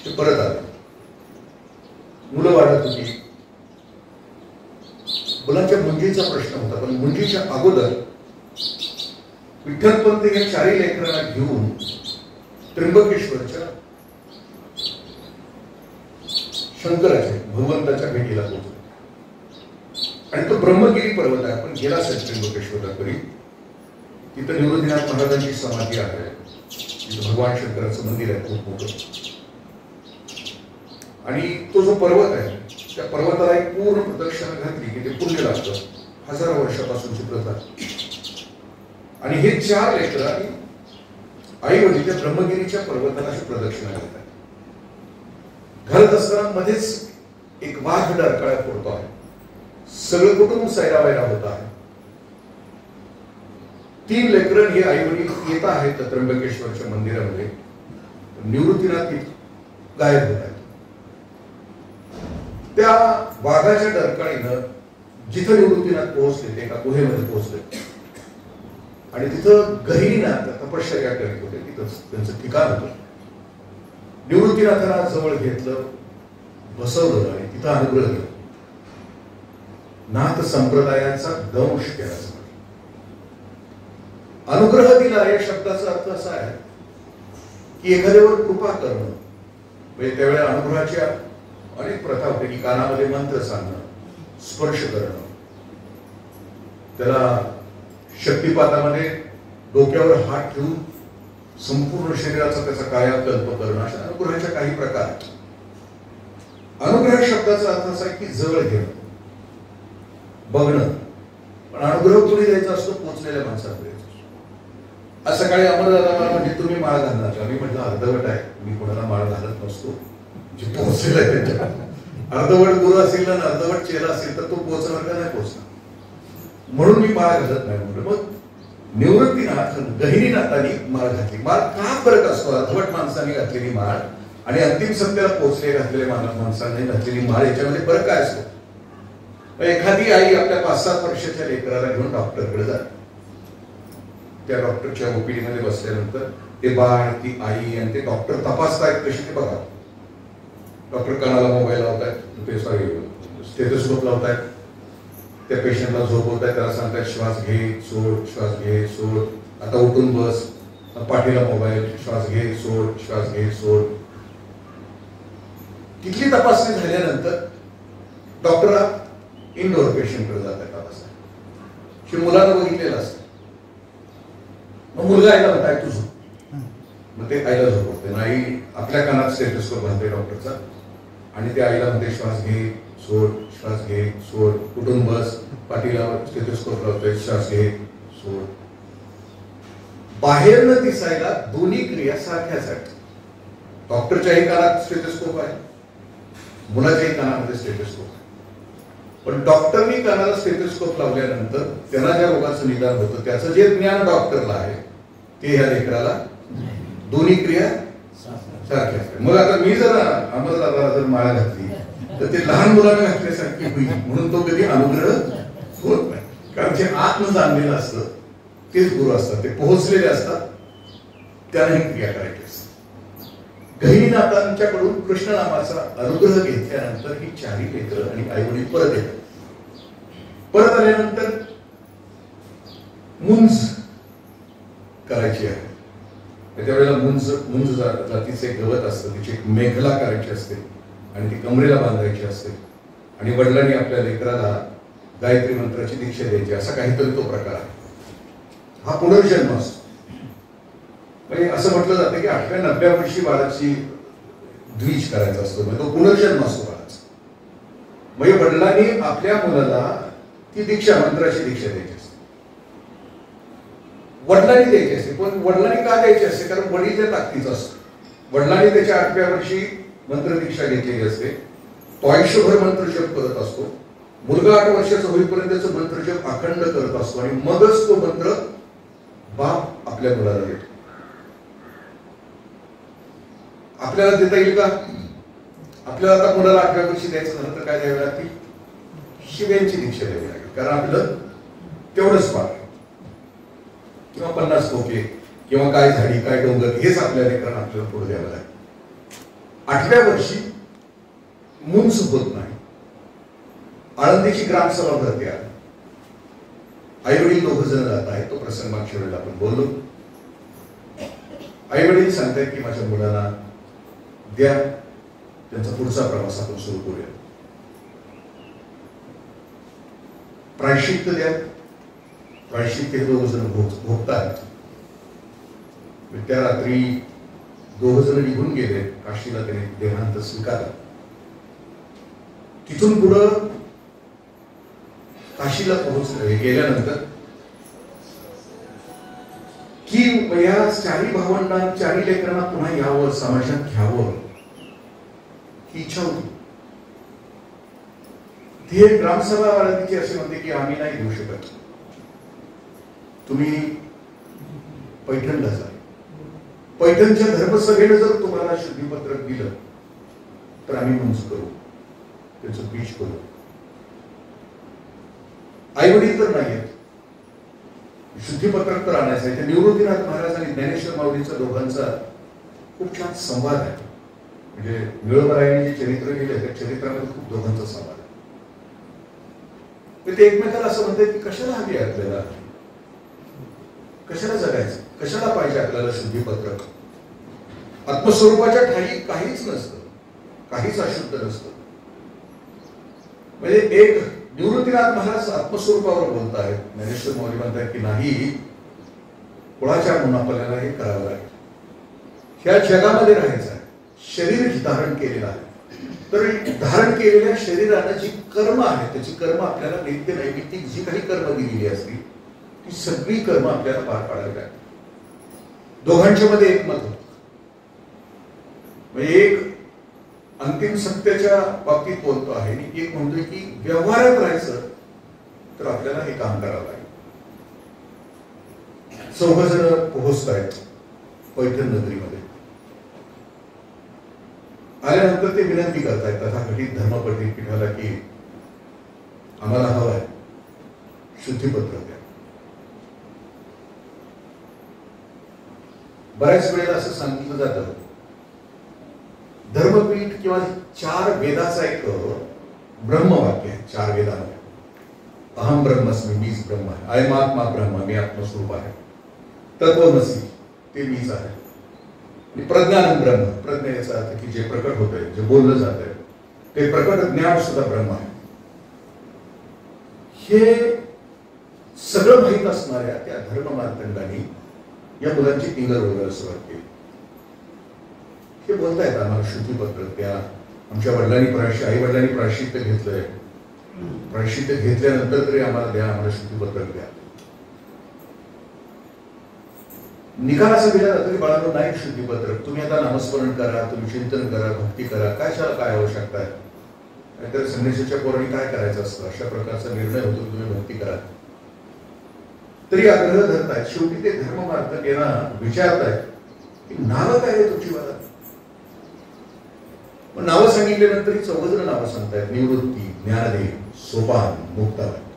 ते परत आलं. मुलं वाढत होती. मुलांच्या मुंजीचा प्रश्न होता. पण मुंजीच्या अगोदर विठ्ठलपंत या 4 लेकरांना घेऊन त्र्यंबकेश्वरच्या शंकराच्या भगवंताच्या भेटीला पोहोचलो. आणि तो ब्रह्मगिरी पर्वत आहे. आपण गेला असेल त्र्यंबकेश्वरला तरी. तिथं निवृत्तीनाथ महाराजांची समाधी आहे. तिथं भगवान शंकराचं मंदिर आहे खूप मोठं. आणि तो जो पर्वत आहे त्या पर्वताला एक पूर्ण प्रदक्षिणा घातली की ते पुण्य लागतं. हजारो वर्षापासूनची प्रथा. आणि हे 4 लेकरांनी आई वडील त्या ब्रह्मगिरीच्या पर्वताला अशी प्रदक्षिणा घालतात. घालत असताना मध्येच एक वाघ डरकाळ्या फोडतो आहे. सगळं कुटुंब सैरावैरा होत आहे. 3 लेकरं हे आई वडील येत आहेत त्र्यंबकेश्वरच्या मंदिरामध्ये. निवृत्तीनाथ गायब होत आहेत. त्या वाघाच्या डरकाळीनं जिथं निवृत्तीनाथ पोहोचले ते एका गुहेमध्ये पोहोचले. आणि तिथं गहिनीनाथ तपश्चर्या करीत होते. तिथंच त्यांचं ठिकाण होतं. निवृत्तीनाथांना जवळ घेतलं, बसवलं आणि तिथं अनुग्रह दिला. नाथ संप्रदायाचा दंश केला. अनुग्रह दिला या शब्दाचा अर्थ असा आहे की एखाद्यावर कृपा करणं. म्हणजे त्यावेळेला अनुग्रहाच्या अनेक प्रथा होते की कानामध्ये मंत्र सांगणं, स्पर्श करणं, त्याला शक्तिपातामध्ये डोक्यावर हात ठेवून संपूर्ण शरीराचा त्याचा कायाकल्प करणं, अशा अनुग्रहाच्या काही प्रकार. अनुग्रह शब्दाचा अर्थ असा की जवळ घेणं, बघणं. पण अनुग्रह कोणी द्यायचा असतो? पोचलेल्या माणसाला द्यायचा. आज सकाळी अमरदादा मला म्हणजे तुम्ही माळ घालणार का? मी म्हटलं अर्धवट आहे, मी कोणाला माळ घालत नसतो. जे पोहोचलेला आहे त्यांच्या. अर्धवट गुरु असेल ना अर्धवट चेला असेल तर तो पोहोचणार का? नाही पोहोचणार. म्हणून मी माळ घालत नाही म्हटलं. मग निवृत्तीनाथ गहिनीनाथांनी माळ घातली. माळ का फरक असतो? अर्धवट माणसांनी घातलेली माळ आणि अंतिम सत्याला पोहोचले घातलेल्या माणसांनी घातलेली माळ याच्यामध्ये फरक काय असतो? एखादी आई आपल्या 5-7 वर्षाच्या लेकराला घेऊन डॉक्टरकडे जाते. त्या डॉक्टरच्या ओपीडी मध्ये बसल्यानंतर ते बाळ, ती आई आणि ते डॉक्टर तपासतायत कशी ते बघा. डॉक्टर कानाला मोबाईल लावतायत, स्टेथोस्कोप लावतायत, त्या पेशंटला झोपवतायत, त्याला सांगतायत श्वास घे सोड, श्वास घे सोड, आता उठून बस, पाठीला मोबाईल, श्वास घे सोड, श्वास घे सोड. तिथली तपासणी झाल्यानंतर डॉक्टरला इनडोअर पेशंटकडे जातात तपासणी. मुलानं बघितलेलं असतं. मग मुलगा आईला म्हणताय तू झोप. मग ते आईला झोपवते. आई आपल्या कानात स्टेथोस्कोप घालते डॉक्टरचा आणि ते आईला म्हणते श्वास घे सोड, श्वास घे सोड, उठून बस, पाठीला स्टेथोस्कोप लावतोय, श्वास घे सोड. बाहेरनं दिसायला दोन्ही क्रिया सारख्याच आहेत. डॉक्टरच्याही कानात स्टेथोस्कोप आहे, मुलाच्याही कानामध्ये स्टेथोस्कोप आहे. पण डॉक्टरनी कानाला स्टेथोस्कोप लावल्यानंतर त्यांना ज्या रोगाचं निदान होतं त्याचं जे ज्ञान डॉक्टरला आहे ते ह्या लेकराला दोन्ही क्रिया सारखे. मग आता मी जर अमरदादाला जर माळा घातली तर ते लहान मुलांना घातल्यासारखी होईल, म्हणून तो कधी अनुग्रह होत नाही. कारण जे आत्म जाणलेलं असतं तेच गुरु असतात, ते पोहोचलेले असतात, त्यांना ही क्रिया करायची असते. गहिनीनाथांच्याकडून कृष्ण नामाचा अनुग्रह घेतल्यानंतर ही चारी लेकरं आणि आई वडील परत येतात. परत आल्यानंतर मुंज करायची आहे. त्यावेळेला मुंज जातीचे गवत असतं, तिची एक मेखला करायची असते आणि ती कमरेला बांधायची असते आणि वडिलांनी आपल्या लेकराला गायत्री मंत्राची दीक्षा द्यायची, असा काहीतरी तो प्रकार आहे. हा पुनर्जन्म असतो. म्हणजे असं म्हटलं जातं की 8व्या-9व्या वर्षी बाळाची द्विज करायचा असतो, म्हणजे तो पुनर्जन्म असतो बाळाचा. म्हणजे वडिलांनी आपल्या मुलाला ती दीक्षा, मंत्राची दीक्षा द्यायची असते. वडिलांनी द्यायची असते, पण वडिलांनी का द्यायची असते? कारण वडील त्या ताकदीचा असतो. वडिलांनी त्याच्या 8व्या वर्षी मंत्र दीक्षा घेतलेली असते. तो आयुष्यभर मंत्रजप करत असतो. मुलगा 8 वर्षाचा होईपर्यंत मंत्रजप अखंड करत असतो आणि मगच तो मंत्र बाप आपल्या मुलाला देतो. आपल्याला देता येईल का? आपल्याला आता मुलाला 8व्या वर्षी द्यायचं झालं तर काय द्यावी लागते? शिव्यांची दीक्षा द्यावी लागेल, कारण आपलं तेवढंच पाठ किंवा 50 खोके किंवा काय झाडी काय डोंगर हेच आपल्या लेकरांना आपल्याला पुढे द्यावं लागेल. 8व्या वर्षी मुंज होत नाही. आळंदीची ग्रामसभा भरते आहे. आई वडील 2 जण जात आहेत. तो प्रसंग मागच्या वेळेला आपण बोललो. आई वडील सांगतायत की माझ्या मुलाला द्या, त्यांचा पुढचा प्रवास आपण सुरू करूया. प्रायश्चित्त द्या. प्रायश्चित्त हे 2 जण भोगतात. त्या रात्री 2 जण निघून गेले. काशीला त्याने देहांत स्वीकारला. तिथून पुढं काशीला पोहोचले गेल्यानंतर की या 4 भावंडांना 4 लेकरांना पुन्हा यावं, समाजात घ्यावं ही इच्छा होती. ते ग्रामसभा आळंदीची असे म्हणते की आम्ही नाही देऊ शकत, तुम्ही पैठणला जा. पैठणच्या धर्मसभेने जर तुम्हाला शुद्धीपत्रक दिलं तर आम्ही मुंज करू, त्याचं बीज करू. आई वडील तर नाहीयेत, शुद्धीपत्रक तर आणायचं आहे. निवृत्तीनाथ महाराज आणि ज्ञानेश्वर माऊलींचा दोघांचा खूप छान संवाद आहे. म्हणजे निळवरायांनी जे चरित्र लिहिले त्या चरित्रामध्ये खूप दोघांचा संवाद आहे. ते एकमेकाला असं म्हणतात की कशाला हवी आहे आपल्याला, कशाला जगायचं, कशाला पाहिजे आपल्याला शुद्धीपत्रक. आत्मस्वरूपाच्या ठाई काहीच नसतं, काहीच अशुद्ध नसतं. म्हणजे एक निवृत्तीनाथ महाराज आत्मस्वरूपावर बोलत आहेत. ज्ञानेश्वर माऊली म्हणतात की नाही, कुळाच्या म्हणून आपल्याला हे करावं लागेल. ह्या जगामध्ये राहायचं आहे. शरीर धारण केलेलं आहे, तर धारण केलेल्या शरीरानं जी कर्म आहे त्याची कर्म आपल्याला नित्य नैमित्तिक जी काही कर्म दिलेली असतील ती सगळी कर्म आपल्याला पार पाडावी लागतात. दोघांच्या मध्ये एकमत होतं. म्हणजे एक अंतिम सत्याच्या बाबतीत बोलतो आहे आणि एक म्हणतोय की व्यवहारात राहायचं तर आपल्याला हे काम करावं लागेल. 4 जण पोहोचतायत पैठण नगरीमध्ये. आल्यानंतर ते विनंती करतायत तथाकथित धर्मपंडित पीठाला की आम्हाला हवं आहे शुद्धीपत्रक द्या. बऱ्याच वेळेला असं सांगितलं जातं धर्मपीठ किंवा 4 वेदाचा एक ब्रह्मवाक्य आहे. 4 वेदामध्ये अहम ब्रह्मस्मी, मीच ब्रह्म आहे. अयमात्मा ब्रह्म, मी आत्मस्वरूप आहे. तत्वमसी, ते मीच आहे. प्रज्ञान ब्रह्म, प्रज्ञा याचा अर्थ की जे प्रकट होत आहे, जे बोललं जात आहे ते प्रकट ज्ञान सुद्धा ब्रह्म आहे. हे सगळं माहीत असणाऱ्या त्या धर्म मार्तंडांनी या मुलांची टिंगर वगैरे सुरुवात केली. हे बोलतायत आम्हाला शुद्धीपत्रक द्या. आमच्या वडिलांनी आई वडिलांनी प्रायश्चित्त घेतलंय, प्रायश्चित्त घेतल्यानंतर तरी आम्हाला द्या, आम्हाला शुद्धीपत्रक द्या. निकाल असं दिला जातो की बाळांनो नाही शुद्धीपत्रक, तुम्ही आता नामस्मरण करा, तुम्ही चिंतन करा, भक्ती करा, काय आवश्यकता आहे. नाहीतर संन्यासाच्या पोरांनी काय करायचं असतं, अशा प्रकारचा निर्णय होतो, तुम्ही भक्ती करा. तरी आग्रह धरतायत. शेवटी ते धर्म मार्तंड यांना विचारतायत की नावं काय आहे तुमची मला. पण नावं सांगितल्यानंतर ही चौघजण नावं सांगतायत: निवृत्ती, ज्ञानदेव, सोपान, मुक्ताबाई.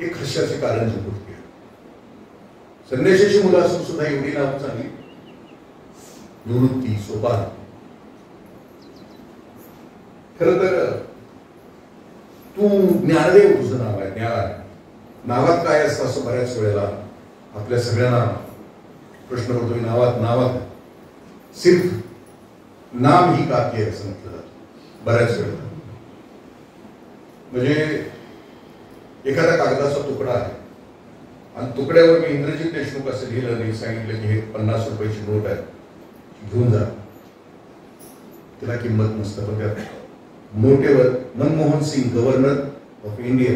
एक हर्षाचे कारण जपून केलं. संन्याशाची मुलं असून सुद्धा एवढी नावं चांगली. निवृत्ती, सोपान. खरं तर तू ज्ञानदेव तुझं नाव आहे, ज्ञान. नावात काय असतं असं बऱ्याच वेळेला आपल्या सगळ्यांना प्रश्न पडतो. नावात सिर्फ नाम ही काकी आहे असं म्हटलं जातं बऱ्याच वेळेला. म्हणजे एखाद्या कागदाचा तुकडा आहे आणि तुकड्यावर मी इंद्रजित देशमुख असं लिहिलं आणि सांगितलं की हे 50 रुपयाची नोट आहे, घेऊन जा. तिला किंमत नसतं, पण त्या नोटेवर Manmohan Singh governor of India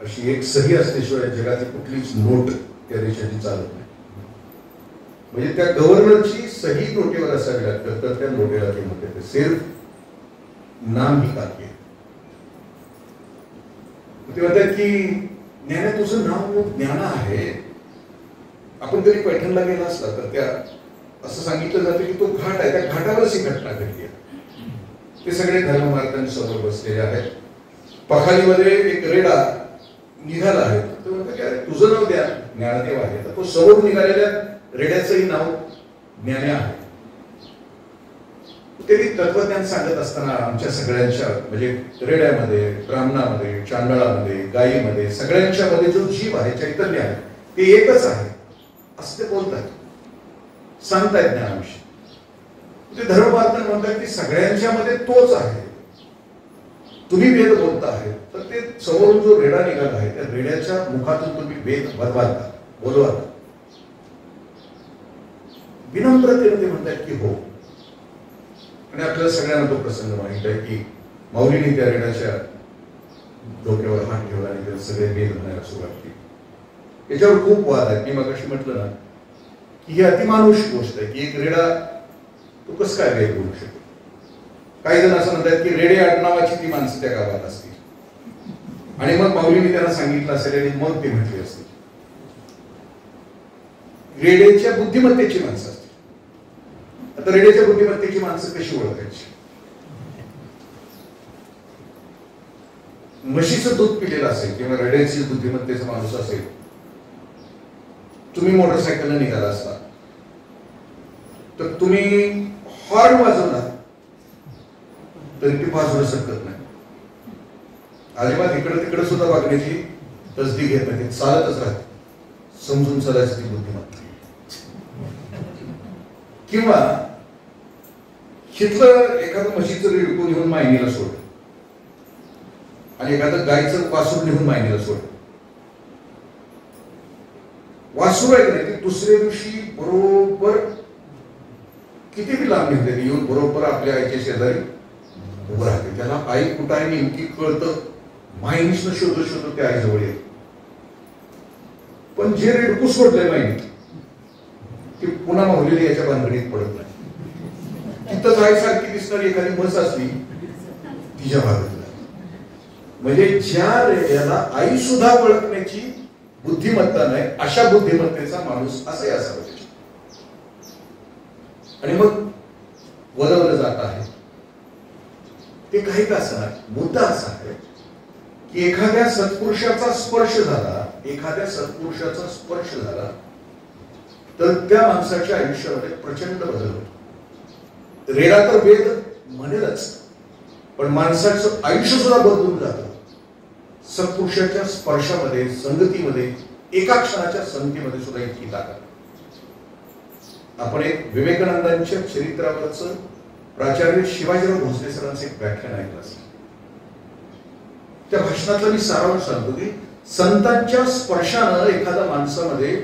अशी एक सही असल्याशिवाय जगातील कुठलीच नोट त्या देशाची चालत नाही. म्हणजे त्या गव्हर्नरची सही नोटेवर असावी लागतं तर त्या नोटेला किंमत येते. सिर्फ नाम ही काकी आहे. ते म्हणतात की ज्ञाना तुझं नाव ज्ञान आहे. आपण कधी पैठणला गेला असला तर त्या असं सांगितलं जातं की तो घाट आहे, त्या घाटावरच ही घटना घडली आहे. ते सगळे धर्ममार्गांसमोर बसलेले आहेत. पखालीमध्ये एक रेडा निघाला आहे. तो म्हणतो की अरे तुझं नाव ज्ञानदेव आहे. तर तो समोर निघालेल्या रेड्याचंही नाव ज्ञाने आहे. त्यांनी तत्वज्ञान सांगत असताना आमच्या सगळ्यांच्या म्हणजे रेड्यामध्ये, ब्राह्मणामध्ये, चांडळामध्ये, गायीमध्ये, सगळ्यांच्या मध्ये जो जीव आहे, चैतन्य आहे, ते एकच आहे असं ते बोलतात, सांगतायत ज्ञानाविषयी. ते धर्ममार्ग म्हणतात की सगळ्यांच्या मध्ये तोच आहे. तुम्ही वेद बोलता आहे तर ते समोरून जो रेडा निघाला आहे त्या रेड्याच्या मुखातून तुम्ही वेद बदलता, बोलवता. विनम्रतेने ते म्हणतात की हो. आणि आपल्याला सगळ्यांना तो प्रसंग माहित आहे की माऊलीने त्या रेड्याच्या डोक्यावर हात ठेवला आणि त्याला सगळे वेद म्हणायला सुरुवात केली. याच्यावर खूप वाद आहेत. मी मगाशी म्हटलं ना की ही अतिमानुष गोष्ट आहे की एक रेडा तो कसं काय वेद बोलू शकतो. काही जण असं म्हणतात की रेडे आडनावाची ती माणसं त्या गावात असतील आणि मग माऊलीने त्यांना सांगितलं असेल आणि मग ते म्हटले असतील. रेडेच्या बुद्धिमत्तेची माणसं असतील. आता रेड्याच्या बुद्धिमत्तेची माणसं कशी ओळखायची. म्हशीचं दूध पिलेलं असेल किंवा रेड्याची बुद्धिमत्तेचा माणूस असेल. तुम्ही मोटरसायकलने निघाला असता तर तुम्ही हॉर्न वाजवला तरी ती बाजूला सरकत नाही. अजिबात इकडे तिकडे सुद्धा वागण्याची तसदी घेत नाही, चालतच राहते. समजून चालायची ती बुद्धिमत्ता. किंवा हिटलर एखादं म्हशीचं रेडकू घेऊन मायनीला सोड आणि एखादं गायचं वासूर घेऊन मायनीला सोड. वासूर आहे की दुसऱ्या दिवशी बरोबर किती बी लांब निघते येऊन बरोबर आपल्या आईच्या शेजारी उभं राहते. त्याला आई कुठं आहे नेमकी कळतं. मायनीसनं शोधत शोधत त्या आईजवळ येत. पण जे रेडकू सोडलंय मायनी ते पुन्हा माऊलीला याच्या भानगडीत पडत नाही. तिथं गायसारखी दिसणारी एखादी म्हस असली तिच्या भागात. म्हणजे ज्या रेड्याला आई सुद्धा ओळखण्याची बुद्धिमत्ता नाही अशा बुद्धिमत्तेचा माणूस असंही असावा. आणि मग वळवलं जात आहे ते काही का असणार. मुद्दा असा आहे की एखाद्या सत्पुरुषाचा स्पर्श झाला, एखाद्या सत्पुरुषाचा स्पर्श झाला तर त्या माणसाच्या आयुष्यामध्ये प्रचंड बदल होतो. रेडा तर वेद म्हणेलच पण माणसाचं आयुष्य सुद्धा बदलून जातं सत्पुरुषाच्या स्पर्शामध्ये, संगतीमध्ये, एका क्षणाच्या संगतीमध्ये सुद्धा इतकी ताकद. आपण एक विवेकानंदांच्या चरित्रावरचं प्राचार्य शिवाजीराव भोसले सरांचं एक व्याख्यान ऐकलं असेल. त्या भाषणातला मी सारांश सांगतो की संतांच्या स्पर्शानं एखाद्या माणसामध्ये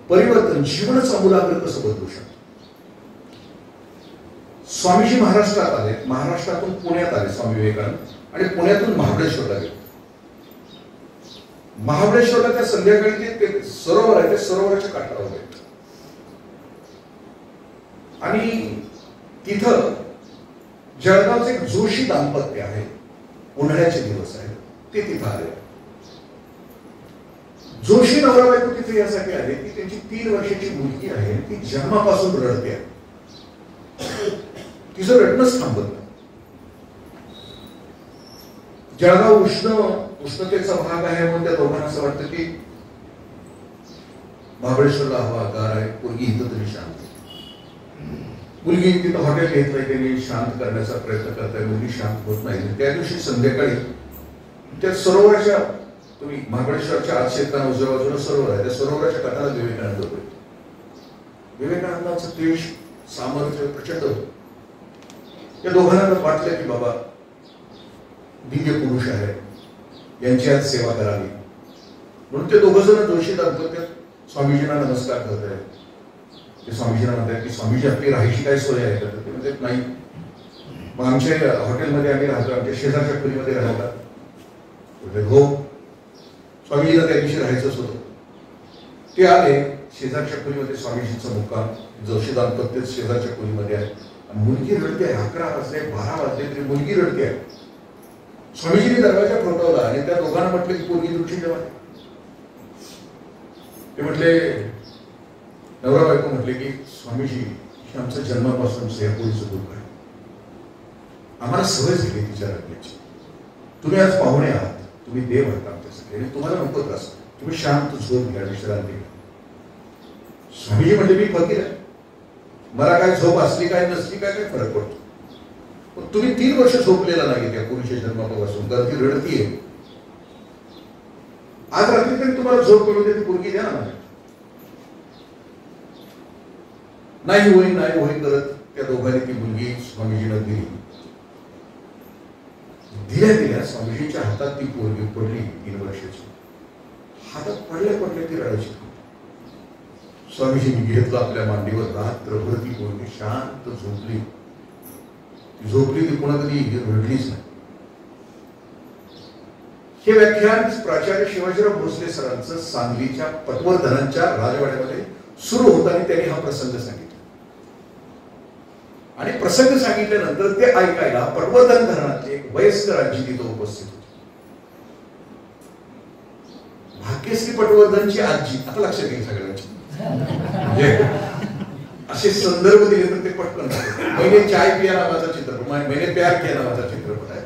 परिवर्तन, जीवनच आमूलाग्र कसं बदलू शकतं. स्वामीजी महाराष्ट्रात आले, महाराष्ट्रातून पुण्यात आले स्वामी विवेकानंद आणि पुण्यातून महाबळेश्वरला गेले. महाबळेश्वरला त्या संध्याकाळी ते सरोवर आहे, त्या सरोवराच्या काठावर आहेत आणि तिथं जळगावचं एक जोशी दाम्पत्य आहे. उन्हाळ्याचे दिवस आहेत, ते तिथं आले. जोशी नवरा बायको तिथे यासाठी आले की त्यांची 3 वर्षाची मुलगी आहे, ती जन्मापासून रडते. तिचं रडणंच थांबत नाही. जळगाव उष्णतेचा भाग आहे म्हणून त्या दोघांना असं वाटतं की महाबळेश्वरला हवा गार आहे, मुलगी इथं तरी शांत. मुलगी तिथं हॉटेल घेतलंय, त्यांनी शांत करण्याचा प्रयत्न करताय, मुलगी शांत होत नाही. त्या दिवशी संध्याकाळी त्या सरोवराच्या, तुम्ही महाबळेश्वरच्या आत शेताना उजव्या बाजूला सरोवर आहे, त्या सरोवराच्या काठाला विवेकानंद होते. विवेकानंदाचं तेज सामर्थ्य प्रचंड होतं. या दोघांना वाटलं की बाबा दिव्य पुरुष आहे, यांची आज सेवा करावी. म्हणून ते दोघ जण जोशी दाम्पत्य स्वामीजींना नमस्कार करत आहेत. ते स्वामीजींना म्हणतात की स्वामीजी आपली राहायची काय सोय आहे का? ते म्हणतात नाही. मग आमच्या हॉटेलमध्ये आम्ही राहतो, आमच्या शेजारच्या खोलीमध्ये राहतात. हो. स्वामीजींना त्या दिवशी राहायचंच होतं. ते आले शेजारच्या खोलीमध्ये, स्वामीजींचा मुक्काम जोशी दाम्पत्य शेजारच्या खोलीमध्ये आहे. मुलगी रडते आहे. 11 वाजले 12 वाजले तरी मुलगी रडते आहे. स्वामीजींनी दरवाजा ठोठावला आणि त्या दोघांना म्हटले की पोरगी तुमची जेव्हा. ते म्हटले, नवरा बायको म्हटले की स्वामीजी हे आमचं जन्मापासून सेहपोळीचं दुःख आहे. आम्हाला सवय झाली तिच्या रडण्याची. तुम्ही आज पाहुणे आहात, तुम्ही देव आहात आमच्यासाठी आणि तुम्हाला नको त्रास. तुम्ही शांत झोप घ्या, विश्रांती घ्या. स्वामीजी म्हणजे मी फकीर आहे, मला काय झोप असली काय नसली काय काय फरक पडतो. पण तुम्ही 3 वर्ष झोपलेला नाही त्या पुरुषाच्या जन्मापासून, तर ती रडतीये. आज रात्री तरी तुम्हाला झोप मिळू दे, ती पोरगी द्या ना. नाही होईल नाही होईल करत त्या दोघांनी ती मुलगी स्वामीजींना दिली. दिल्या स्वामीजींच्या हातात ती पोरगी पडली. 3 वर्षाची हातात पडल्या ती रडायची. स्वामीजींनी घेतलं आपल्या मांडीवर. रात्रभर ती पोरगी शांत झोपली. ती पुन्हा कधी रडलीच नाही. हे व्याख्यान प्राचार्य शिवाजीराव भोसले सरांचं सांगलीच्या पटवर्धनांच्या राजवाड्यामध्ये सुरू होताना त्यांनी हा प्रसंग सांगितला. आणि प्रसंग सांगितल्यानंतर ते ऐकायला पटवर्धन घराण्यातले एक वयस्कर आजी तिथं उपस्थित होती. भाग्यश्री पटवर्धनची आजी. आता लक्षात येईल सगळ्यांची. असे संदर्भ दिले तर ते पटकन. मैंने चाय पिया नावाचा चित्रपट, मैंने प्यार किया नावाचा चित्रपट आहे.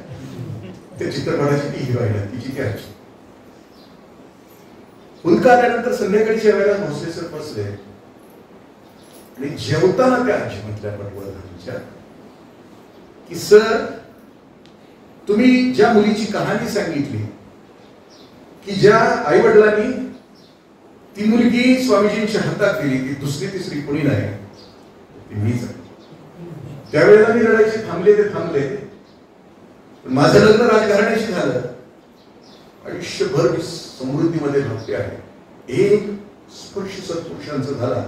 त्या चित्रपटाची ती हिरोईन आहे, तिची ती आजी. उल्का आल्यानंतर संध्याकाळी जेवायला भोसले सर बसले आणि जेवताना त्या आजी म्हटल्या पटवर्धनच्या की सर, तुम्ही ज्या मुलीची कहाणी सांगितली की ज्या आई वडिलांनी ती मुलगी स्वामीजींच्या हातात दिली, ती दुसरी तिसरी कोणी नाही, ती मीच आहे. त्यावेळेला मी रडायचे थांबले ते थांबले. माझं लग्न राजघराण्याशी झालं. आयुष्यभर मी समृद्धीमध्ये भक्ती आहे. एक स्पर्श सत्पुरुषांचा झाला,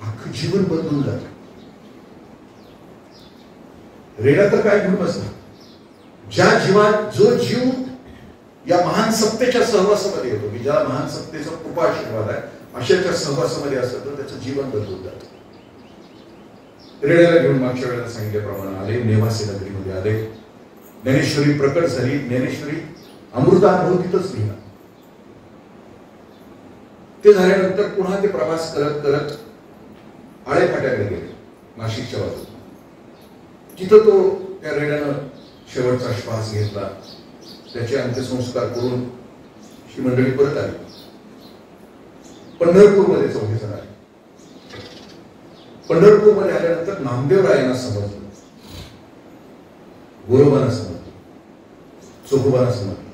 अख्खं जीवन बदलून जातं. रेडा तर काय घेऊन बसला. ज्या जीवात जो जीव या महान सत्तेच्या सहवासामध्ये येतो, की ज्याला महान सत्तेचा खूप आशीर्वाद आहे, अशाच्या सहवासामध्ये असतं तर त्याचं जीवन बदलून जातं. रेड्याला घेऊन मागच्या वेळेला सांगितल्याप्रमाणे आले, नेवासी नगरीमध्ये आले. ज्ञानेश्वरी प्रकट झाली. ज्ञानेश्वरी अमृतानुभव तिथंच लिहिला. ते झाल्यानंतर पुन्हा ते प्रवास करत करत आळेफाट्याकडे गेले, नाशिकच्या बाजूला. तिथं तो त्या रेड्यानं शेवटचा श्वास घेतला. त्याचे अंत्यसंस्कार करून ही मंडळी परत आली. पंढरपूरमध्ये 4 जण आले. पंढरपूरमध्ये आल्यानंतर नामदेवरायांना समजलं, गोरोबांना समजलं, चोखोबांना समजलं.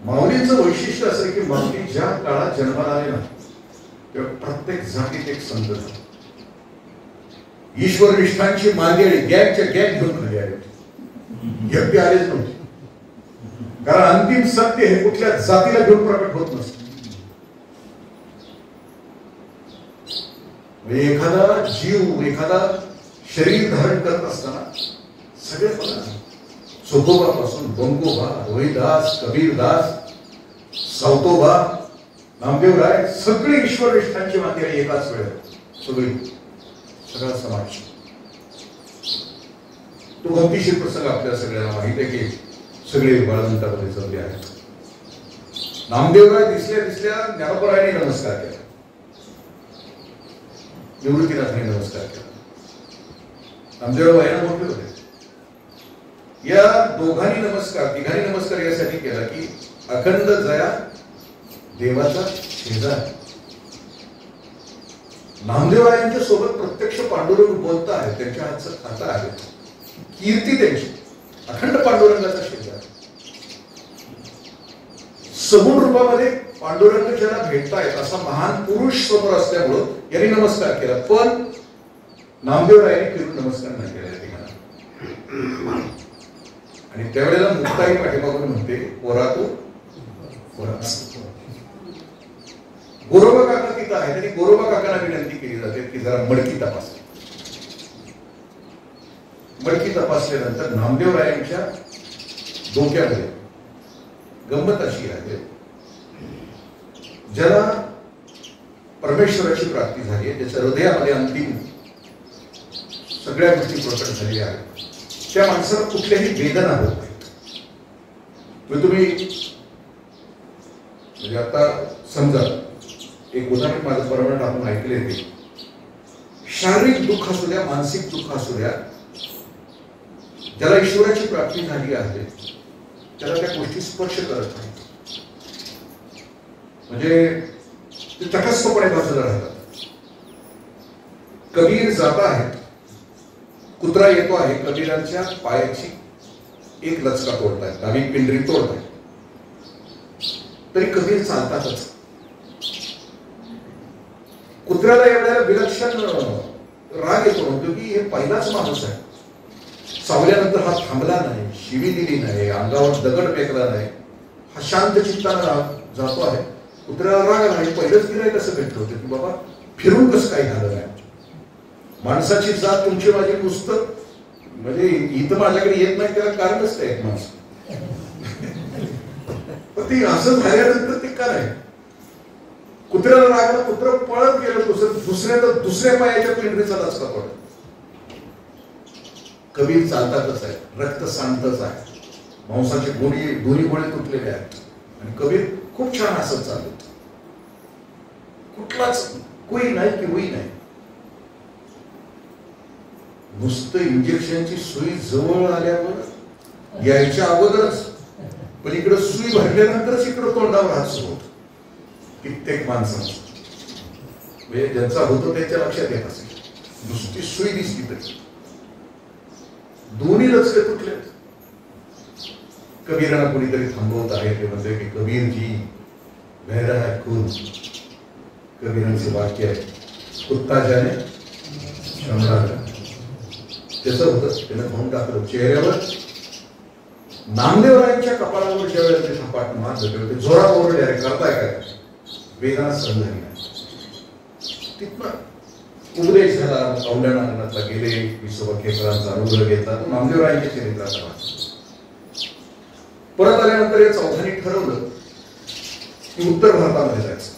माऊलींचं वैशिष्ट्य असं की माऊली ज्या काळात जन्माला आले ना, तेव्हा प्रत्येक जातीत एक संत झाला. ईश्वर निष्ठांची मांदियाळी गॅगच्या गॅग घेऊन खाली आले होते. व्यक्ती आलेच नव्हते. कारण अंतिम सत्य हे कुठल्या जातीला घेऊन प्रकट होत नसतं. एखादा जीव, एखादा शरीर धारण करत असताना सगळे बघा, चोखोबापासून बंगोबा, रोहिदास, कबीरदास, सावतोबा, नामदेवराय, सगळे ईश्वर निष्ठांची मांदियाळी एकाच वेळेला. सगळा समाज. तो गमतीशीर प्रसंग आपल्या सगळ्यांना माहित आहे की सगळे बाळवंतामध्ये चालले आहेत. नामदेवराय दिसल्या ज्ञानोबरायांनी नमस्कार केला. निवृत्तीनाथांनी नमस्कार केला. नामदेवराव यांना मोठे होते. या दोघांनी नमस्कार, तिघांनी नमस्कार यासाठी केला की अखंड जया देवाचा शेजार. नामदेवरायांच्या सोबत प्रत्यक्ष पांडुरंग बोलता आहे, त्यांच्या हातचं खातं आहे, कीर्ती त्यांची अखंड पांडुरंगाचा शेजार. सगुण रूपामध्ये पांडुरंग ज्याला भेटतायत असा महान पुरुष समोर असल्यामुळं यांनी नमस्कार केला. पण नामदेवरायांनी फिरून नमस्कार नाही केला तिघांना. आणि त्यावेळेला मुक्ताई पाठीमागून म्हणते, पोरा तू पोरा. गोरोबा काका तिथं आहे, त्यांनी गोरोबा काकांना विनंती केली जाते की जरा मडकी तपास. मडकी तपासल्यानंतर नामदेवरायांच्या डोक्यामध्ये गंमत अशी आहे, ज्याला परमेश्वराची प्राप्ती झाली आहे, ज्याच्या हृदयामध्ये अंतिम सगळ्या गोष्टी प्रकट झालेल्या आहेत, त्या माणसाला कुठल्याही वेदना होत नाहीत. तुम्ही म्हणजे आता समजा एक उदाहरण माझं परमनंट आपण ऐकले ते, शारीरिक दुःख असू द्या, मानसिक दुःख असू द्या, ज्याला ईश्वराची प्राप्ती झाली आहे त्याला त्या गोष्टी स्पर्श करत नाही. म्हणजे ते तटस्थपणे बाजूला राहतात. कबीर जाता आहे, कुत्रा येतो आहे, कबीरांच्या पायाची एक लचका तोडताय, डावी पिंडरी तोडताय, तरी कबीर चालतातच. कुत्र्याला एवढ्या विलक्षण राग येतो म्हणतो की हे पहिलाच माणूस आहे, सावल्यानंतर हा थांबला नाही, शिवी दिली नाही, अंगावर दगड फेकला नाही, हा शांत चित्तानं जातो आहे. कुत्र्याला राग आला, पहिलंच गिराय कसं भेटलं होतं की बाबा फिरून कसं काही झालं नाही. माणसाची जात तुमची माझी नुसतं म्हणजे इथं माझ्याकडे येत नाही त्याला कारणच ते एक माणूस. पण ती असं झाल्यानंतर ते काय आहे, कुत्र्याला लागलं, कुत्र पळत गेलं, दुसऱ्या पायाच्या पिंडरीचा लचका पडला. कबीर चालतातच आहे, रक्त सांडतच आहे, मांसाचे दोन्ही गोळे तुटलेले आहेत आणि कबीर खूप छान असत चालत. कुठलाच कुई नाही की उई नाही. नुसतं इंजेक्शनची सुई जवळ आल्यावर यायच्या अगोदरच, पण इकडं सुई भरल्यानंतरच इकडं तोंडावर हात सुरू होतो कित्येक माणसांचा. म्हणजे ज्यांचा होतो त्यांच्या लक्षात येत असेल, नुसती सुई दिसली तरी दोन्ही लचके तुटले. कबीरांना कोणीतरी थांबवत आहे, ते म्हणते की कबीरजी बहरा है खून. कबीरांचे वाक्य आहे, कुत्ता जाने शमला जाने. त्याचं होतं, त्यानं खाऊन टाकलं. चेहऱ्यावर नामदेवरायांच्या कपाळावर ज्या वेळेला ते सपाट मारलं तेव्हा ते जोरात ओरडले, अरे करताय काय, वेदना सहन झाली नाही. तिथनं उपदेश झाला, औंढ्यानाथला गेले, विसोबा केसरांचा अनुग्रह घेतला, तो नामदेवरायांच्या चरित्राचा वाच. परत आल्यानंतर या चौघांनी ठरवलं की उत्तर भारतामध्ये जायचं.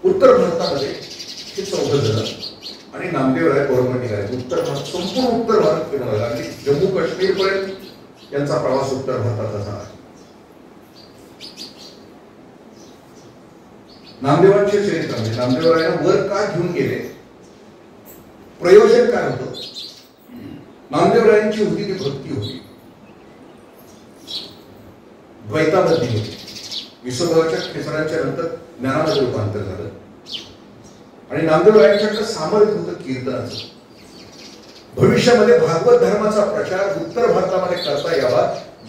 उत्तर भारतामध्ये हे चौघ जण आणि नामदेवराय बरोबर निघाले. उत्तर भारत, संपूर्ण उत्तर भारत फिरून आणि जम्मू काश्मीर पर्यंत यांचा प्रवास उत्तर भारताचा झाला. नामदेवांचे चरित्र म्हणजे नामदेवरायांना वर का घेऊन गेले, प्रयोजन काय होतं. नामदेवरायांची होती ती भक्ती होती, द्वैताबद्धी होती. विसोबाच्या खेसरांच्या नंतर ज्ञानामध्ये रूपांतर झालं आणि नामदेवरायांच्याकडे सामर्थ्य होतं कीर्तनाचं. भविष्यामध्ये भागवत धर्माचा प्रचार उत्तर भारतामध्ये करता यावा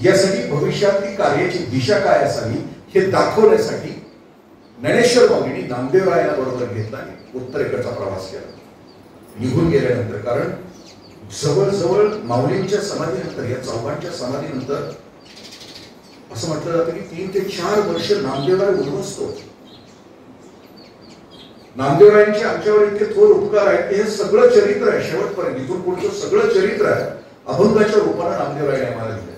यासाठी भविष्यातली कार्याची दिशा काय असावी हे दाखवण्यासाठी ज्ञानेश्वर माऊलींनी नामदेवरायांना बरोबर घेतला आणि उत्तरेकडचा प्रवास केला. निघून गेल्यानंतर, कारण जवळजवळ माऊलींच्या समाधीनंतर, या चौघांच्या समाधीनंतर असं म्हटलं जातं की 3 ते 4 वर्ष नामदेवराय उद्ध्वस्त होते. नामदेवरायांचे आमच्यावर इतके थोर उपकार आहेत की हे सगळं चरित्र आहे शेवटपर्यंत, इथून पुढचं सगळं चरित्र आहे अभंगाच्या रूपाने नामदेवरायांनी आम्हाला दिलं.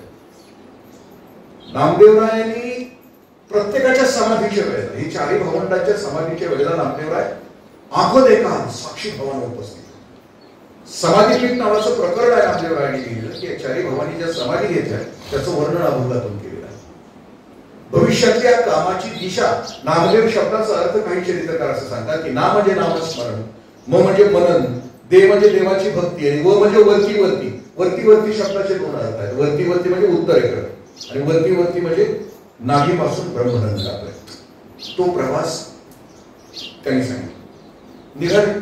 नामदेवरायांनी प्रत्येकाच्या समाधीच्या वेळेला, ही 4ही भावंडांच्या समाधीच्या वेळेला नामदेवराय आखो देखा साक्षी भावानं उपस्थित. समाधीपीठ नावाचं प्रकरण आहे नामदेवरायांनी लिहिलं की 4ही भावांनी ज्या समाधी घेतल्या त्याचं वर्णन अभंगातून केलेलं आहे. भविष्यातल्या कामाची दिशा. नामदेव शब्दाचा अर्थ काही चरित्रकार असं सांगतात की ना म्हणजे नामस्मरण, म म्हणजे मनन, दे म्हणजे देवाची भक्ती, आणि व म्हणजे वरती वरती. वरती वरती शब्दाचे दोन अर्थ आहेत. वरती वरती म्हणजे उत्तरेकडे, आणि वरती वरती म्हणजे नाभीपासून ब्रह्मरंध्रापर्यंत तो प्रवास त्यांनी सांगितला. निघाले,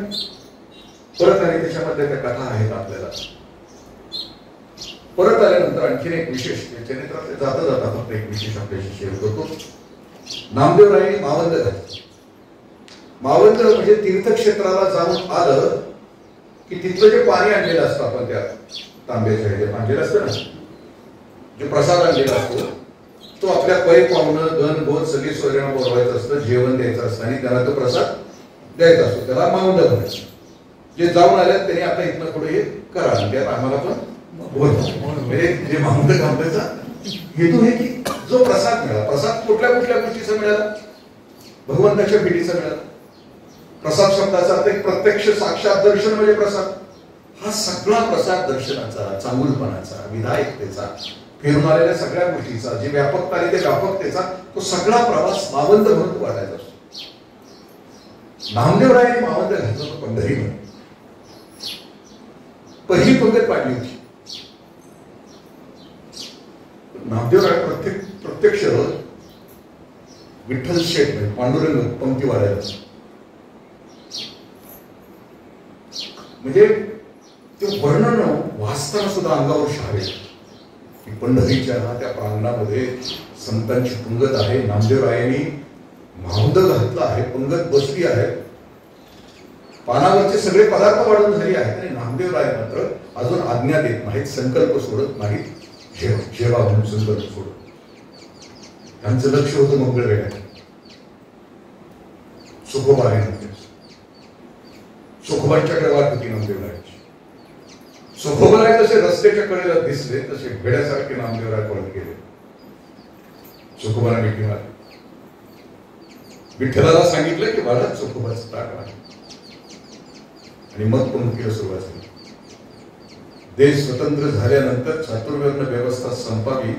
परत आले. त्याच्यामध्ये त्या कथा आहेत आपल्याला. परत आल्यानंतर आणखीन एक विशेष चरित्रात जाता जाता फक्त एक विशेष आपल्याशी शेअर करतो. नामदेवरायांनी मावंद घातली. मावंद म्हणजे तीर्थक्षेत्राला जाऊन आलं की तिथलं जे पाणी आणलेलं असतं आपण त्या तांब्याच्या ह्याच्यात आणलेलं असतं ना, जे प्रसाद आणलेला असतो तो आपल्या पै पाहुणं गण गोत सगळी सोयऱ्यांना बोलवायचं असतं, जेवण द्यायचं असतं आणि त्याला तो प्रसाद द्यायचा असतो. त्याला मावंद म्हणायचं. जे जाऊन आल्यात त्यांनी आता इथनं पुढे हे करा, त्यात आम्हाला पण म्हणजे जे मावंद घालण्याचा हेतू हे की जो प्रसाद मिळाला, प्रसाद कुठल्या कुठल्या गोष्टीचा मिळाला, भगवंताच्या भेटीचा मिळाला. प्रसाद शब्दाचा अर्थ एक प्रत्यक्ष साक्षात दर्शन म्हणजे प्रसाद. हा सगळा प्रसाद दर्शनाचा, चांगुलपणाचा, विधायकतेचा, फिरून आलेल्या सगळ्या गोष्टीचा, जे व्यापकता आहे त्या व्यापकतेचा तो सगळा प्रवास मावंद म्हणून वाटायचा असतो. नामदेवरायांनी मावंद घातलं होतं पंढरीमध्ये. पहिली पंगत पाडली होती. नामदेवराय प्रत्यक्ष विठ्ठल शेठ पांडुरंग पंक्ती वाढायला, म्हणजे ते वर्णन वाचताना सुद्धा अंगावर शहारे की पंढरीच्या त्या प्रांगणामध्ये संतांची पंगत आहे. नामदेवरायांनी मावंद घातला आहे, पंगत बसली आहे, पानावरचे सगळे पदार्थ वाढून झाले आहेत आणि नामदेवराय मात्र अजून आज्ञा देत नाहीत, संकल्प सोडत नाहीत. जेवा म्हणून संकल्प सोडत. त्यांचं लक्ष होतं मंगळवेढ्यात. चोखोबांच्याकडे वाट होती नामदेवरायांची. चोखोबाराय जसे रस्त्याच्या कडेला दिसले तसे भेड्यासारखे नामदेवराय पळत गेले. चोखोबाला मिठी मारली. विठ्ठलाला सांगितलं की मला चोखोबाचं ताट आहे, आणि मग पंक्तीला सुरुवात झाली. देश स्वतंत्र झाल्यानंतर चातुर्वर्ण व्यवस्था संपावी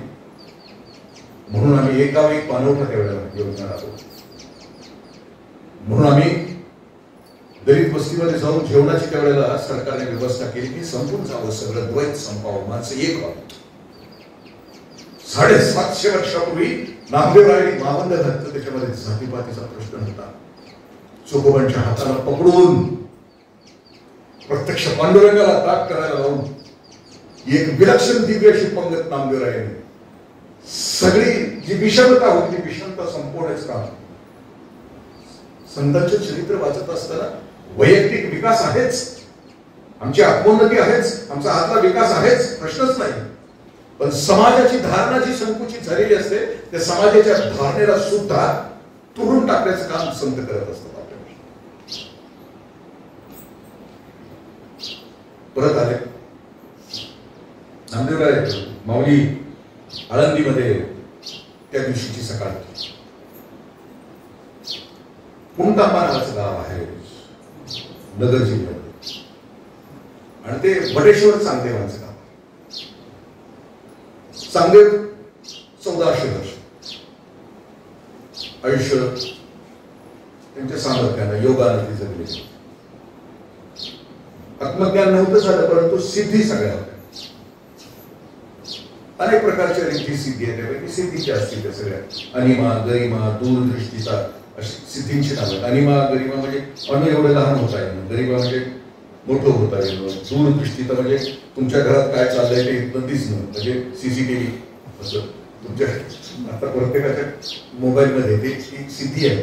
म्हणून आम्ही एकावर एक पाणवठा तेवढ्याला योजना राबवतो. म्हणून आम्ही दलित वस्तीमध्ये जाऊन जेवणाची त्यावेळेला सरकारने व्यवस्था केली की संपून जावं, सगळं द्वैत संपावं, माणसं एक व्हावं. 750 वर्षापूर्वी नामदेवरायांनी मावंद घातलं. त्याच्यामध्ये जातीपातीचा प्रश्न होता. चोखोबांच्या हाताला पकडून प्रत्यक्ष पांडुरंगाला ताक करायला लावून एक विलक्षण दिव्य अशी पंगत नामदेवरायांनी, सगळी जी विषमता होती ती विषमता संपवण्याचं काम. संतांचे चरित्र वाचत असताना वैयक्तिक विकास आहेच, आमची आत्मोन्नती आहेच, आमचा आतला विकास आहेच, प्रश्नच नाही. पण समाजाची धारणा जी संकुचित झालेली असते त्या समाजाच्या धारणेला सुद्धा तुरून टाकण्याचं काम संत करत असतात. परत आले नामदेवराय माऊली आळंदीमध्ये. त्या दिवशीची सकाळ. कुंटांबा नावाचं गाव आहे नगर जिल्ह्यामध्ये, आणि ते वटेश्वर चांगदेवांचं गाव. चांगदेव 1400 वर्ष आयुष्य त्यांच्या सामर्थ्यानं योगानं ती जगली. आत्मज्ञान नव्हतं झालं, परंतु सिद्धी सगळ्या होत्या. अनेक प्रकारच्या रिद्धी सिद्धी आहेत. त्यापैकी सिद्धीच्या असतील त्या सगळ्या. अनिमा, गरिमा, दूरदृष्टीचा अशी सिद्धींची नावं. अनिमा गरिमा म्हणजे अनु एवढं लहान होता येणं, गरिमा म्हणजे मोठं होता येणं, दूरदृष्टीचा म्हणजे तुमच्या घरात काय चाललंय ते इथं दिसणं, म्हणजे सीसीटीव्ही. असं तुमच्या आता प्रत्येकाच्या मोबाईलमध्ये ते एक सिद्धी आहे.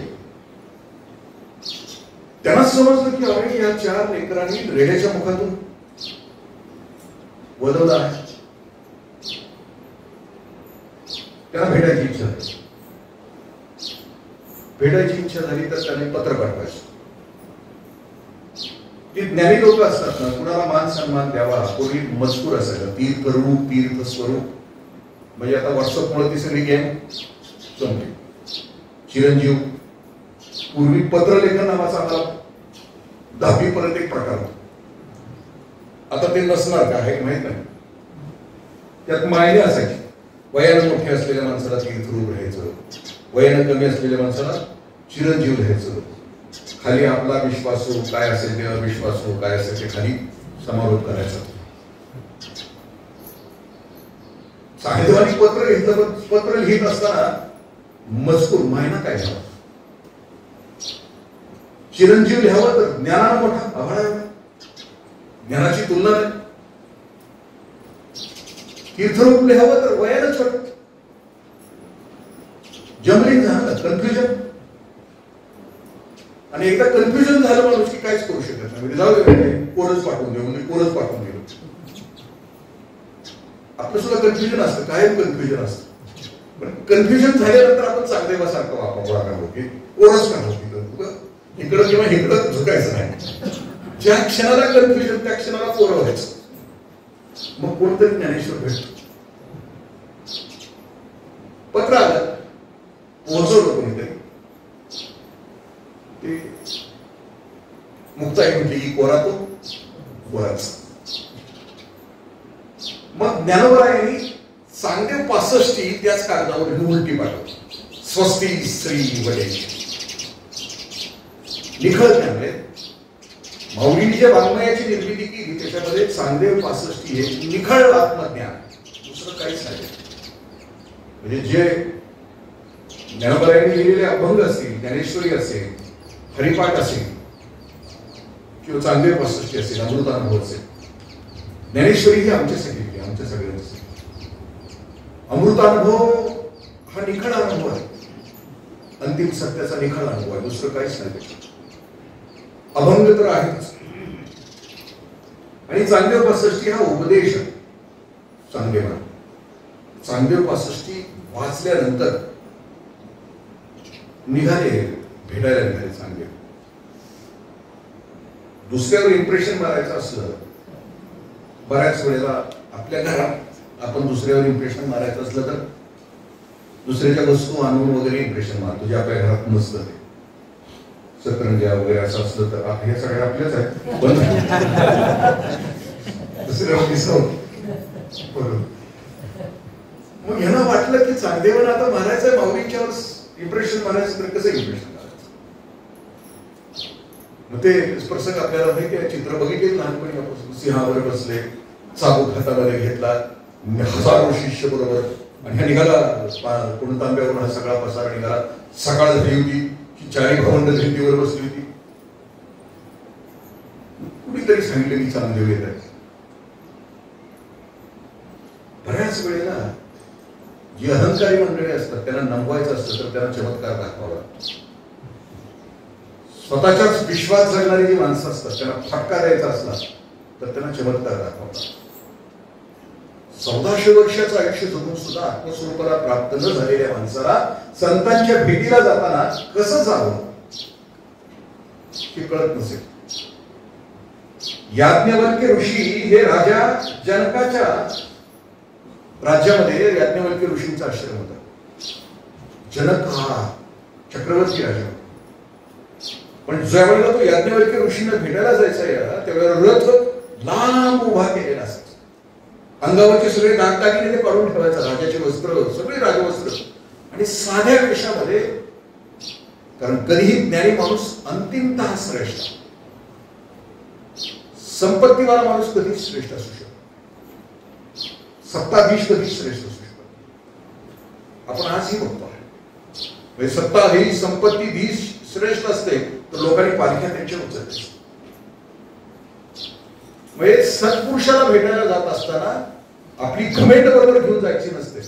त्यांना समजलं की अरे या 4 लेकरांनी रेड्याच्या मुखातून वळवलं आहे. त्यांना भेटायची इच्छा झाली. भेटायची इच्छा झाली तर त्याने पत्र पाठवायचं. जी ज्ञानी लोक असतात ना, कुणाला मान सन्मान द्यावा, पूर्वी मजकूर असायचा, तीर्थरूप तीर्थ स्वरूप. म्हणजे आता व्हॉट्सअपमुळे ती सगळी गेम संपली. चिरंजीव पूर्वी पत्रलेखन नावाचा आम्हाला 10वी पर्यंत एक प्रकार होता. आता ते नसणार का आहे माहित नाही. त्यात मायने असायची. वयानं मोठे असलेल्या माणसाला तीर्थरूप राहायचं, वयानं कमी असलेल्या माणसाला चिरंजीव राहायचं, खाली आपला विश्वासू काय असेल ते अविश्वासू काय असेल ते खाली समारोप करायचा. साहित्यवादी पत्र घेतलं, पण पत्र लिहित असताना मजकूर मायना काय घ्यावा, चिरंजीव लिहावं तर ज्ञानानं मोठा आभाळ, ज्ञानाची तुलना नाही. तीर्थरूप लिहावं तर वयानं छोट, जमलिंग झालं कन्फ्युजन. आणि एकदा कन्फ्युजन झालं माणूस की काहीच करू शकत नाही, जाऊ दे कोणच पाठवून देऊ, मी कोणच पाठवून गेलो. आपलं सुद्धा कन्फ्युजन असतं, कायम कन्फ्युजन असतं. पण कन्फ्युजन झाल्यानंतर आपण चांगदेवासारखं वापरणार होती, कोणच नाही होती, इकडं किंवा इकडं झुकायचं नाही. ज्या क्षणाला कन्फ्युजन त्या क्षणाला पोरं व्हायचं. मग कोणतरी ज्ञानेश्वर भेटतो, पत्र आलं, पोहोचवलं कोणीतरी, ते मुक्ताई म्हटली की कोरा तो कोराच. मग ज्ञानोबरायांनी चांगदेव 65 त्याच कागदावर उलटी पाठवली. स्वस्ती श्री वडे निखळ ज्ञान. माऊलींनी ज्या वाङ्मयाची निर्मिती केली त्याच्यामध्ये चांगदेव 65 हे निखळ आत्मज्ञान, दुसरं काहीच नाही. म्हणजे जे ज्ञानोबरायांनी लिहिलेले अभंग असतील, ज्ञानेश्वरी असेल, हरिपाठ असेल किंवा चांगदेव 65 असेल, अमृतानुभव असेल, ज्ञानेश्वरी ही आमच्यासाठी लिहिली, आमच्या सगळ्यांसाठी. अमृतानुभव हा निखळ अनुभव आहे, अंतिम सत्याचा निखळ अनुभव आहे, दुसरं काहीच नाही. अभंग तर आहेच. आणि चांगदेव 65 हा उपदेश चांगदेवान. चांगदेव 65 वाचल्यानंतर निघाले, भेटायला निघाले चांगदेव. दुसऱ्यावर इम्प्रेशन मारायचं असलं, बऱ्याच वेळेला आपल्या घरात आपण दुसऱ्यावर इम्प्रेशन मारायचं असलं तर दुसऱ्याच्या वस्तू आणून वगैरे इम्प्रेशन मारतो, जे आपल्या घरात नसतं. ते सतरंजा वगैरे असं असलं तर हे सगळे आपल्याच आहेत, पण दुसऱ्यावर दिसवत. मग यांना वाटलं की चांगदेवानं आता मारायचंय, माऊलींच्यावर इम्प्रेशन मारायचं, तर कसं इम्प्रेशन मारायचं. मग ते प्रसंग आपल्याला माहिती आहे, चित्र बघितले लहानपणी. सिंहावर बसले, चाबूक हातामध्ये घेतला, हजारो शिष्य बरोबर, आणि हा निघाला तांब्यावरून, हा सगळा पसारा निघाला. सकाळ झाली होती, चारी भावंड भिंतीवर बसली होती. कुणीतरी सांगितलं की चांगदेव येत आहे. बऱ्याच वेळेला जी अहंकारी मंडळी असतात त्यांना नमवायचं असतं तर त्यांना चमत्कार दाखवावा. स्वतःच्याच विश्वास जगणारी जी माणसं असतात त्यांना फटका द्यायचा असला तर त्यांना चमत्कार दाखवावा. 1400 वर्षाचं आयुष्य जगून सुद्धा आत्मस्वरूपाला प्राप्त न झालेल्या माणसाला संतांच्या भेटीला जाताना कसं जावं हे कळत नसेल. याज्ञवल्क्य ऋषी हे राजा जनकाच्या राज्यामध्ये याज्ञवल्क्य ऋषींचा आश्रम होता. जनक हा चक्रवर्ती राजा, पण ज्या वेळेला तो याज्ञवल्क्य ऋषींना भेटायला जायचा त्यावेळेला रथ लांब उभा केलेला असायचा. अंगावरचे सगळे दागदागिने ते काढून ठेवायचा, राजाचे वस्त्र सगळे राजवस्त्र, आणि साध्या वेशामध्ये. कारण कधीही ज्ञानी माणूस अंतिमतः श्रेष्ठ, संपत्तीवाला माणूस कधीच श्रेष्ठ असू शकतो, सत्ताधीश कधीच श्रेष्ठ असू शकतो. आपण आजही बघतो आहे, सत्ताधीश संपत्तीधीश श्रेष्ठ असते तर लोकांनी पालख्या त्यांच्या उचलते. म्हणजे सत्पुरुषाला भेटायला जात असताना आपली घमेंड बरोबर घेऊन जायची नसते.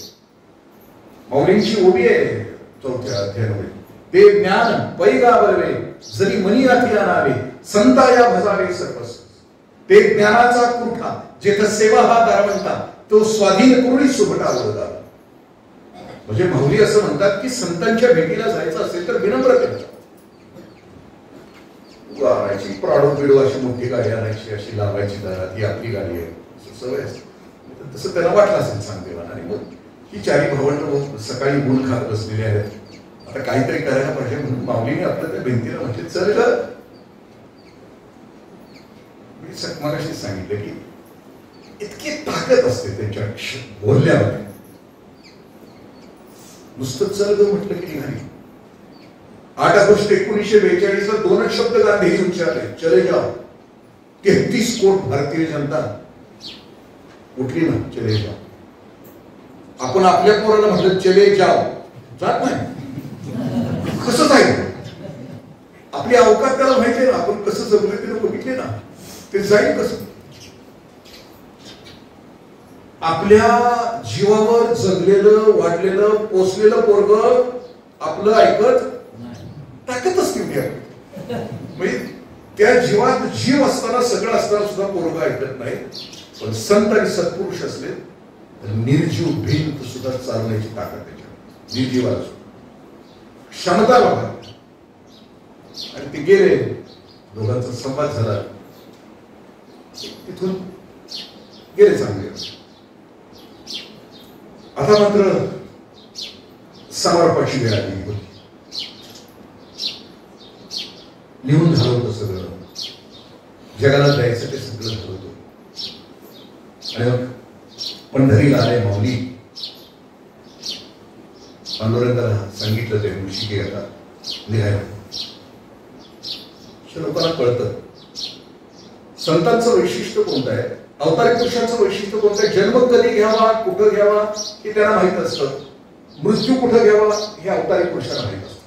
माऊलींची ओवी आहे 4थ्या अध्यायामध्ये, ते ज्ञान पैगा बरवे जरी मनी आधी आणावे, संता या भजावे सर्वस्व. ते ज्ञानाचा कुठा जेथ सेवा हा दारवंता, तो स्वाधीन कुरळी सुभटा ओळखा. म्हणजे माऊली असं म्हणतात की संतांच्या भेटीला जायचं असेल तर विनम्रतेने आणायची, प्राडो पिडो अशी मोठी गाडी आणायची, अशी लावायची दारात, ही आपली गाडी आहे सवय असते. तसं त्यांना वाटलं असेल चांगदेवाला. आणि मग ही चारी भावंड सकाळी गुण खात बसलेली आहेत, आता काहीतरी करायला पाहिजे म्हणून माऊलीने आपल्या त्या भिंतीला म्हणजे चल ग. मी मगाशीच सांगितलं की इतकी ताकद असते त्यांच्या बोलण्यामध्ये. नुसतं चल ग म्हटलं की निघाली. 8 ऑगस्ट 1942 ला 2 शब्द गांधीजी उच्चारले, चले जाओ. 33 कोटी भारतीय जनता उठली ना, चले जाओ. आपण आपल्या पोराला म्हटलं चले जाओ, जात नाही. कसं जाईल? आपली अवकात त्याला माहिती ना, आपण कसं जगलो ते बघितले ना, ते जाईल कसं? आपल्या जीवावर जगलेलं, वाढलेलं, पोचलेलं पोरग आपलं ऐकत टाकतच नाही. म्हणजे त्या जीवात जीव असताना, सगळं असताना सुद्धा पोरग ऐकत नाही. पण संत आणि सत्पुरुष असले तर निर्जीव भिंत सुद्धा चालण्याची ताकद त्याच्या निर्जीवाला क्षमता बघा. आणि ते गेले, दोघांचा संवाद झाला, तिथून गेले चांगले. आता मात्र समारोपाची वेळ आली होती. लिहून झालं होतं सगळं, जगाला द्यायचं ते सगळं झालं होतं. आणि मग पंढरीला आले माऊली. पांडुरंगाला सांगितलं ते मुशी की आता निघायला. लोकांना कळतं संतांचं वैशिष्ट्य कोणतं आहे, अवतारी पुरुषांचं वैशिष्ट्य कोणतं आहे. जन्म कधी घ्यावा, कुठं घ्यावा हे त्यांना माहित असतं. मृत्यू कुठं घ्यावा हे अवतारी पुरुषांना माहित असतं.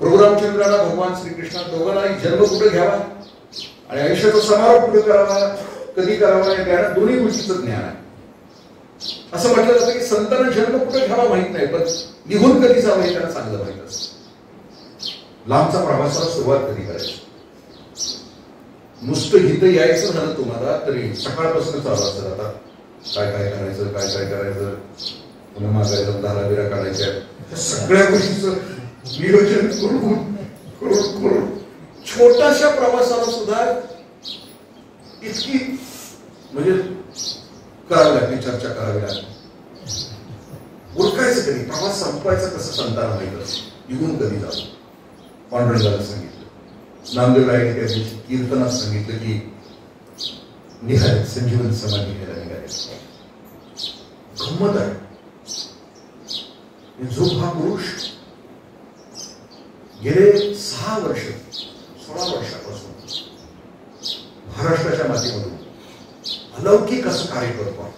प्रभू रामचंद्राला, भगवान श्रीकृष्ण दोघांनाही जन्म कुठं घ्यावा आणि आयुष्याचा समारोप कुठं करावा, कधी करावा या ज्ञान, दोन्ही गोष्टीचं ज्ञान आहे. असं म्हटलं जातं की संतांना जन्म कुठं घ्यावा माहित नाही, पण निघून कधी जावं हे त्यांना चांगलं माहित असतं. लांबचा प्रवासाला सुरुवात कधी करायची. नुसतं इथं यायचं झालं तुम्हाला तरी सकाळपासून चालू असतं. आता काय काय करायचं, काय काय करायचं, पुन्हा मागायचं, दारा बिरा काढायच्या, सगळ्या गोष्टीचं नियोजन करून करून करून छोट्याशा प्रवासाला सुद्धा इतकी म्हणजे करावी लागते, चर्चा करावी लागते. ओळखायचं कधी, प्रवास संपवायचा कसं संतांना माहित असतं, निघून कधी जावं. पांडुरंगाला सांगितलं, नामदेव राय त्या दिवशी कीर्तनात सांगितलं की निघाले, संजीवन समाधी घ्यायला निघाले. गंमत आहे, जो हा पुरुष गेले 6 वर्ष 16 वर्षापासून महाराष्ट्राच्या मातीमधून अलौकिक असं कार्य करतो आहे,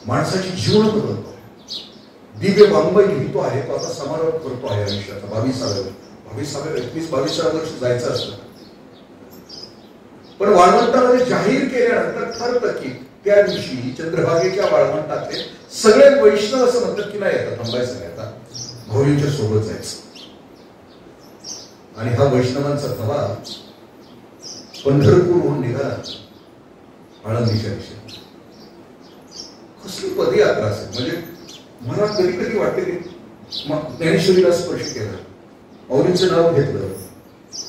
माणसाची जीवन बदलतो आहे, दिव्य वाङ्मय लिहितो आहे. तो आता समारोप करतो आहे आयुष्याचा 22 वर्ष जायचं असतं. पण वाळवंटामध्ये जाहीर केल्यानंतर ठरतं की त्या दिवशी चंद्रभागेच्या वाळवंटातले सगळे वैष्णव असं म्हणतात की नाही, आता थांबायचं नाही, आता भाऊजींच्या सोबत जायचं. आणि हा वैष्णवांचा थवा पंढरपूरहून निघाला आळंदीच्या दिशेने. कसली पदयात्रा असेल. म्हणजे मला कधी कधी वाटते की ज्ञानेश्वरीला स्पर्श केला, माऊलींचं नाव घेतलं,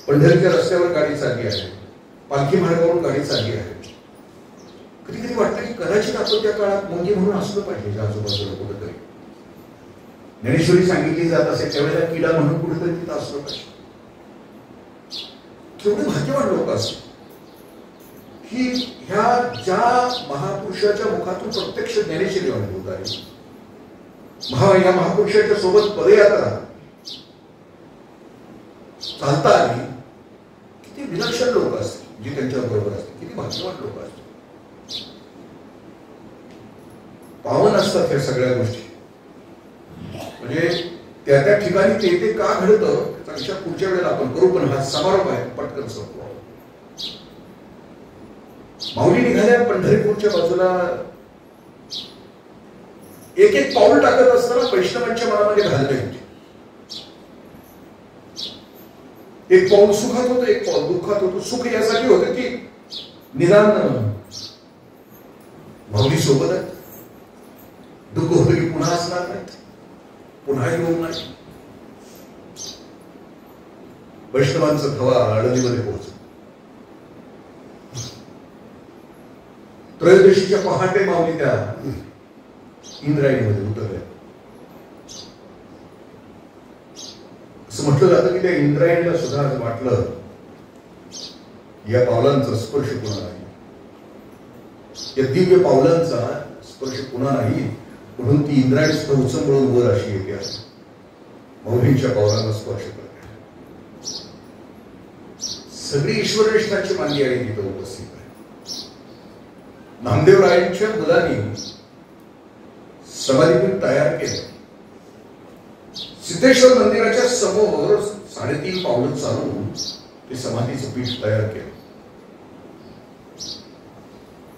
पंढरीच्या रस्त्यावर गाडी चालली आहे, पालखी मार्गावरून गाडी चालली आहे. कधी कधी वाटतं की कदाचित आपण त्या काळात मुंगी म्हणून असलं पाहिजे आजूबाजूला कुठेतरी. ज्ञानेश्वरी सांगितली जात असेल त्यावेळेला किडा म्हणून कुठेतरी तिथं असलं पाहिजे. केवढे भाग्यवान लोक असतात की ह्या ज्या महापुरुषाच्या मुखातून प्रत्यक्ष ज्ञानेश्वरी अनुभूत आहे, या महापुरुषाच्या सोबत पदयात्रा चालता आली. किती विलक्षण लोक असतील जी त्यांच्या बरोबर असतील, किती भाग्यवान लोक असतील, पावन असतात या सगळ्या गोष्टी. म्हणजे त्या त्या ठिकाणी ते का घडतं त्याचा विचार पुढच्या वेळेला आपण करू. पण हा समारोप आहे, पटकन संपवा. माऊली निघाल्या पंढरपूरच्या बाजूला. एक एक पाऊल टाकत असताना वैष्णवांच्या मनामध्ये घालणे होते. एक पाऊल सुखात होतं, एक पाऊल दुःखात होतं. सुख यासाठी होतं की निदान माऊली सोबत आहे. दुःख होतं की पुन्हा असणार नाही, पुन्हा येऊ नाही. वैष्णवांचं थवा आळंदीमध्ये पोहोचलं. त्रयोदशीच्या पहाटे माऊली त्या इंद्रायणीमध्ये उतरल्या. असं म्हटलं जातं की त्या इंद्रायणीला सुद्धा वाटलं या पावलांचा स्पर्श पुन्हा नाही, या दिव्य पावलांचा स्पर्श पुन्हा नाही. म्हणून ती इंद्रायणी सुद्धा उचंबळून वर अशी येते आहे, माऊलींच्या पावलांना स्पर्श करते. सगळी ईश्वरनिष्ठाची मांदी आहे तिथं उपस्थित आहे. नामदेवरायांच्या मुलांनी समाधीपीठ तयार केलं. सिद्धेश्वर मंदिराच्या समोर 3.5 पावलं चालून ते समाधीचं पीठ तयार केलं.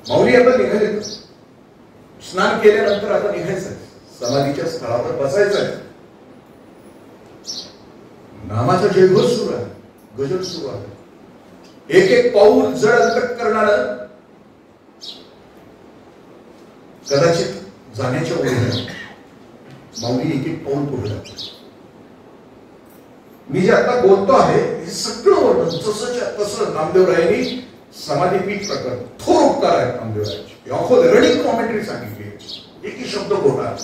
माऊली आता निघाले. स्नान केल्यानंतर आता निघायचंय, समाधीच्या स्थळावर बसायचंय. नामाचा जयघोष सुरू आहे, गजर सुरू आहे. एक एक पाऊल जड अंतक करणारं कदाचित जाण्याच्या ओढीने माऊली एक एक पाऊल पुढे जातात. मी जे आता बोलतो आहे हे सगळं वर्णन जसंच्या तसं नामदेवरायांनी समाधीपीठ प्रकरण थोर उपकार आहेत नामदेवरायांचे. रनिंग कॉमेंट्री सांगितली, एकही शब्द खोटा.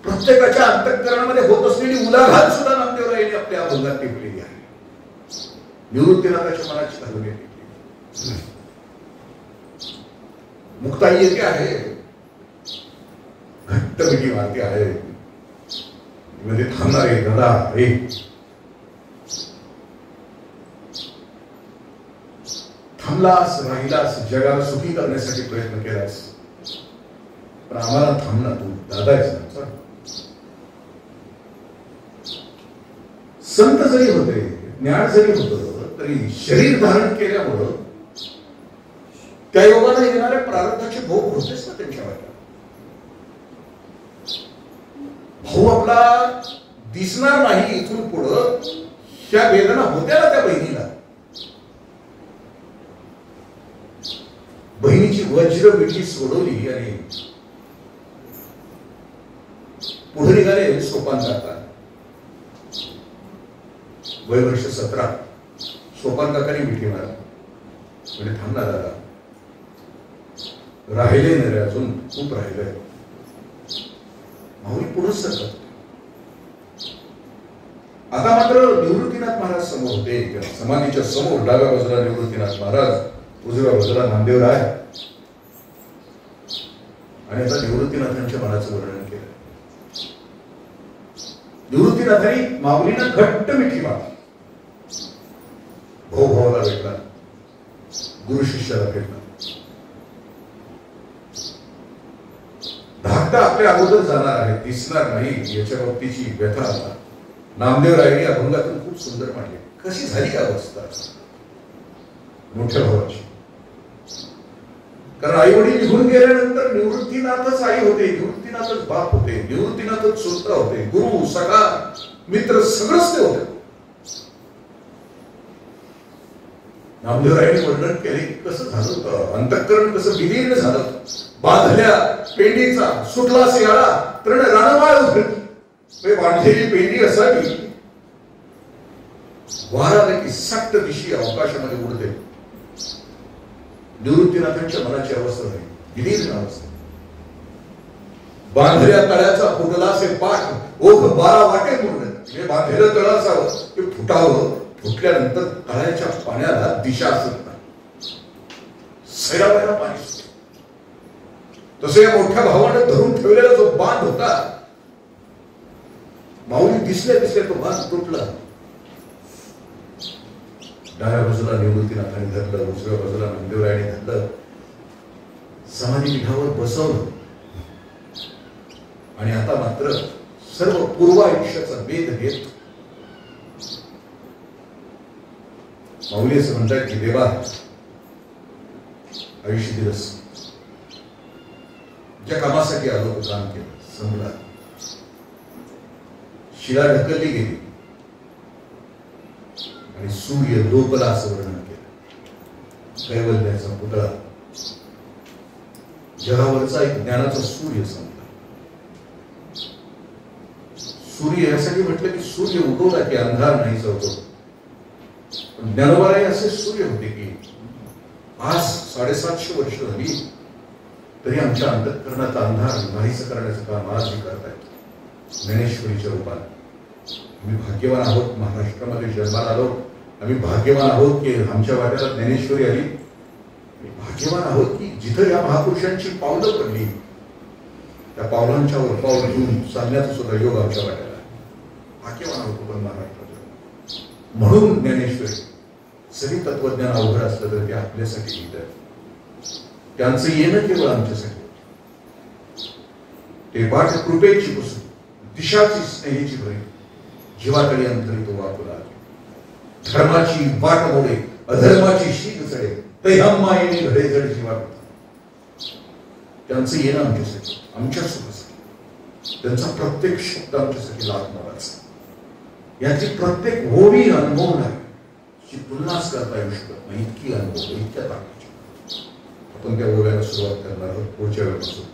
प्रत्येकाच्या अंतःकरणामध्ये होत असलेली उलाघात सुद्धा नामदेवरायांनी आपल्या अभंगात टिपलेली आहे. निवृत्तीनाथाच्या मनाची घालून येते. मुक्ताई येते आहे, घट्ट मिठी मारते आहे, मध्ये थांबणारे दादा रे. थांबलास, राहिलास, जगाला सुखी करण्यासाठी प्रयत्न केलास, पण आम्हाला थांबला तू दादा आहेस ना. संत जरी होते, ज्ञान जरी होतं, तरी शरीर धारण केल्यामुळं त्या योगाला येणाऱ्या प्रारब्धाचे भोग होतेच ना त्यांच्या वाट्यात. भाऊ आपला दिसणार नाही इथून पुढं, ह्या वेदना होत्या ना त्या बहिणीला. बहिणीची वज्र मिठी सोडवली आणि पुढे निघाले सोपान काका. वय वर्ष 17. सोपान काकाने मिठी मारा म्हणजे थांबणार दादा, राहिले ना रे, अजून खूप राहिलंय. माऊली पुढे सरकत. आता मात्र निवृत्तीनाथ महाराज समोर होते. समाधीच्या समोर डाव्या बाजूला निवृत्तीनाथ महाराज, उजव्या बाजूला नामदेवराय. आणि आता निवृत्तीनाथांच्या मनाचं वर्णन केलं. निवृत्तीनाथांनी माऊलींना घट्ट मिठी मारली. भाऊभावाला भेटला, गुरु शिष्याला भेटला. धाकटा आपल्या अगोदर जाणार आहे, दिसणार नाही याच्या बाबतीची व्यथा नामदेवरायांनी अभंगातून खूप सुंदर मांडली. कशी झाली अवस्था मोठ्या भावाची. कारण आई वडील निघून गेल्यानंतर निवृत्तीनाथच आई होते, निवृत्तीनाथच बाप होते, निवृत्तीनाथच श्रोता होते, गुरु सखा मित्र सगळंच ते होते. नामदेवरायांनी वर्णन केले कसं झालं होतं, अंतःकरण कसं विलीन झालं. बांधल्या पेंडीचा सुटला सियाळा, तरण रानवाळ उधळली. बांधलेली पेंडी असावी, वारापैकी सक्त दिशी अवकाशामध्ये उडते. निवृत्तीनाथांच्या मनाची अवस्था झाली, विलीन अवस्था. बांधल्या तळ्याचा फुटलासे पाठ, ओघ 12 वाटे मुरले. हे बांधलेलं तळ असावं, ते फुटावं. फुटल्यानंतर तळ्याच्या पाण्याला दिशा असत नाही, सैरावयाला पाणी सुटते. तसं या मोठ्या भावाने धरून ठेवलेला जो बांध होता, माऊली दिसल्या दिसल्या तो बांध तुटला. डाव्या बाजूला निवृत्तीनाथांनी धरलं, उजव्या बाजूला नामदेवरायांनी धरलं. समाधी पीठावर बसवलं. आणि आता मात्र सर्व पूर्व आयुष्याचा वेध घेत माऊली असं म्हणतात की देवा, आयुष्य दिवस ज्या कामासाठी आलो तो काम केलं, संपला. शिला ढकलली गेली आणि सूर्य लोकला असं वर्णन केलं. कैवल्याचा पुतळा, जगावरचा एक ज्ञानाचा सूर्य संपला. सूर्य यासाठी म्हटलं की सूर्य उगवला की अंधार नाही होतो. ज्ञानोबाराय असे सूर्य होते की आज 750 वर्ष झाली तरी आमच्या अंतःकरणाचा अंधार नाहीस करण्याचं काम आज मी करतायत ज्ञानेश्वरीच्या रूपात. आम्ही भाग्यवान आहोत, महाराष्ट्रामध्ये जन्माला आलो. आम्ही भाग्यवान आहोत की आमच्या वाट्याला ज्ञानेश्वरी आली. भाग्यवान आहोत की जिथं या महापुरुषांची पावलं पडली त्या पावलांच्या वर पाऊल घेऊन चालण्याचा सुद्धा योग आमच्या वाट्याला आहे. भाग्यवान होतो पण महाराष्ट्राचा. म्हणून ज्ञानेश्वरी सगळी तत्वज्ञान अवघड असलं तर ते आपल्यासाठी लिहितात. त्यांचं येणं केवळ आमच्यासाठी. ते वाट कृपेची पुसून दिशाची स्नेहीची भरी जीवाकडे अंतरी तो वापरा. धर्माची वाट मोडे अधर्माची शीत चढे तैहम्मायेने घडे जड जीवा. त्यांचं येणं आमच्यासाठी, आमच्या सुखासाठी. त्यांचा प्रत्येक शब्द आमच्यासाठी लाभणाराच. याची प्रत्येक ओवी अनुभव नाही, जी तुलनाच करता येऊ शकत नाही. इतकी अनुभव, इतक्या ताकदीची. आपण त्या ओव्याला सुरुवात करणार आहोत पुढच्या वेळेपासून.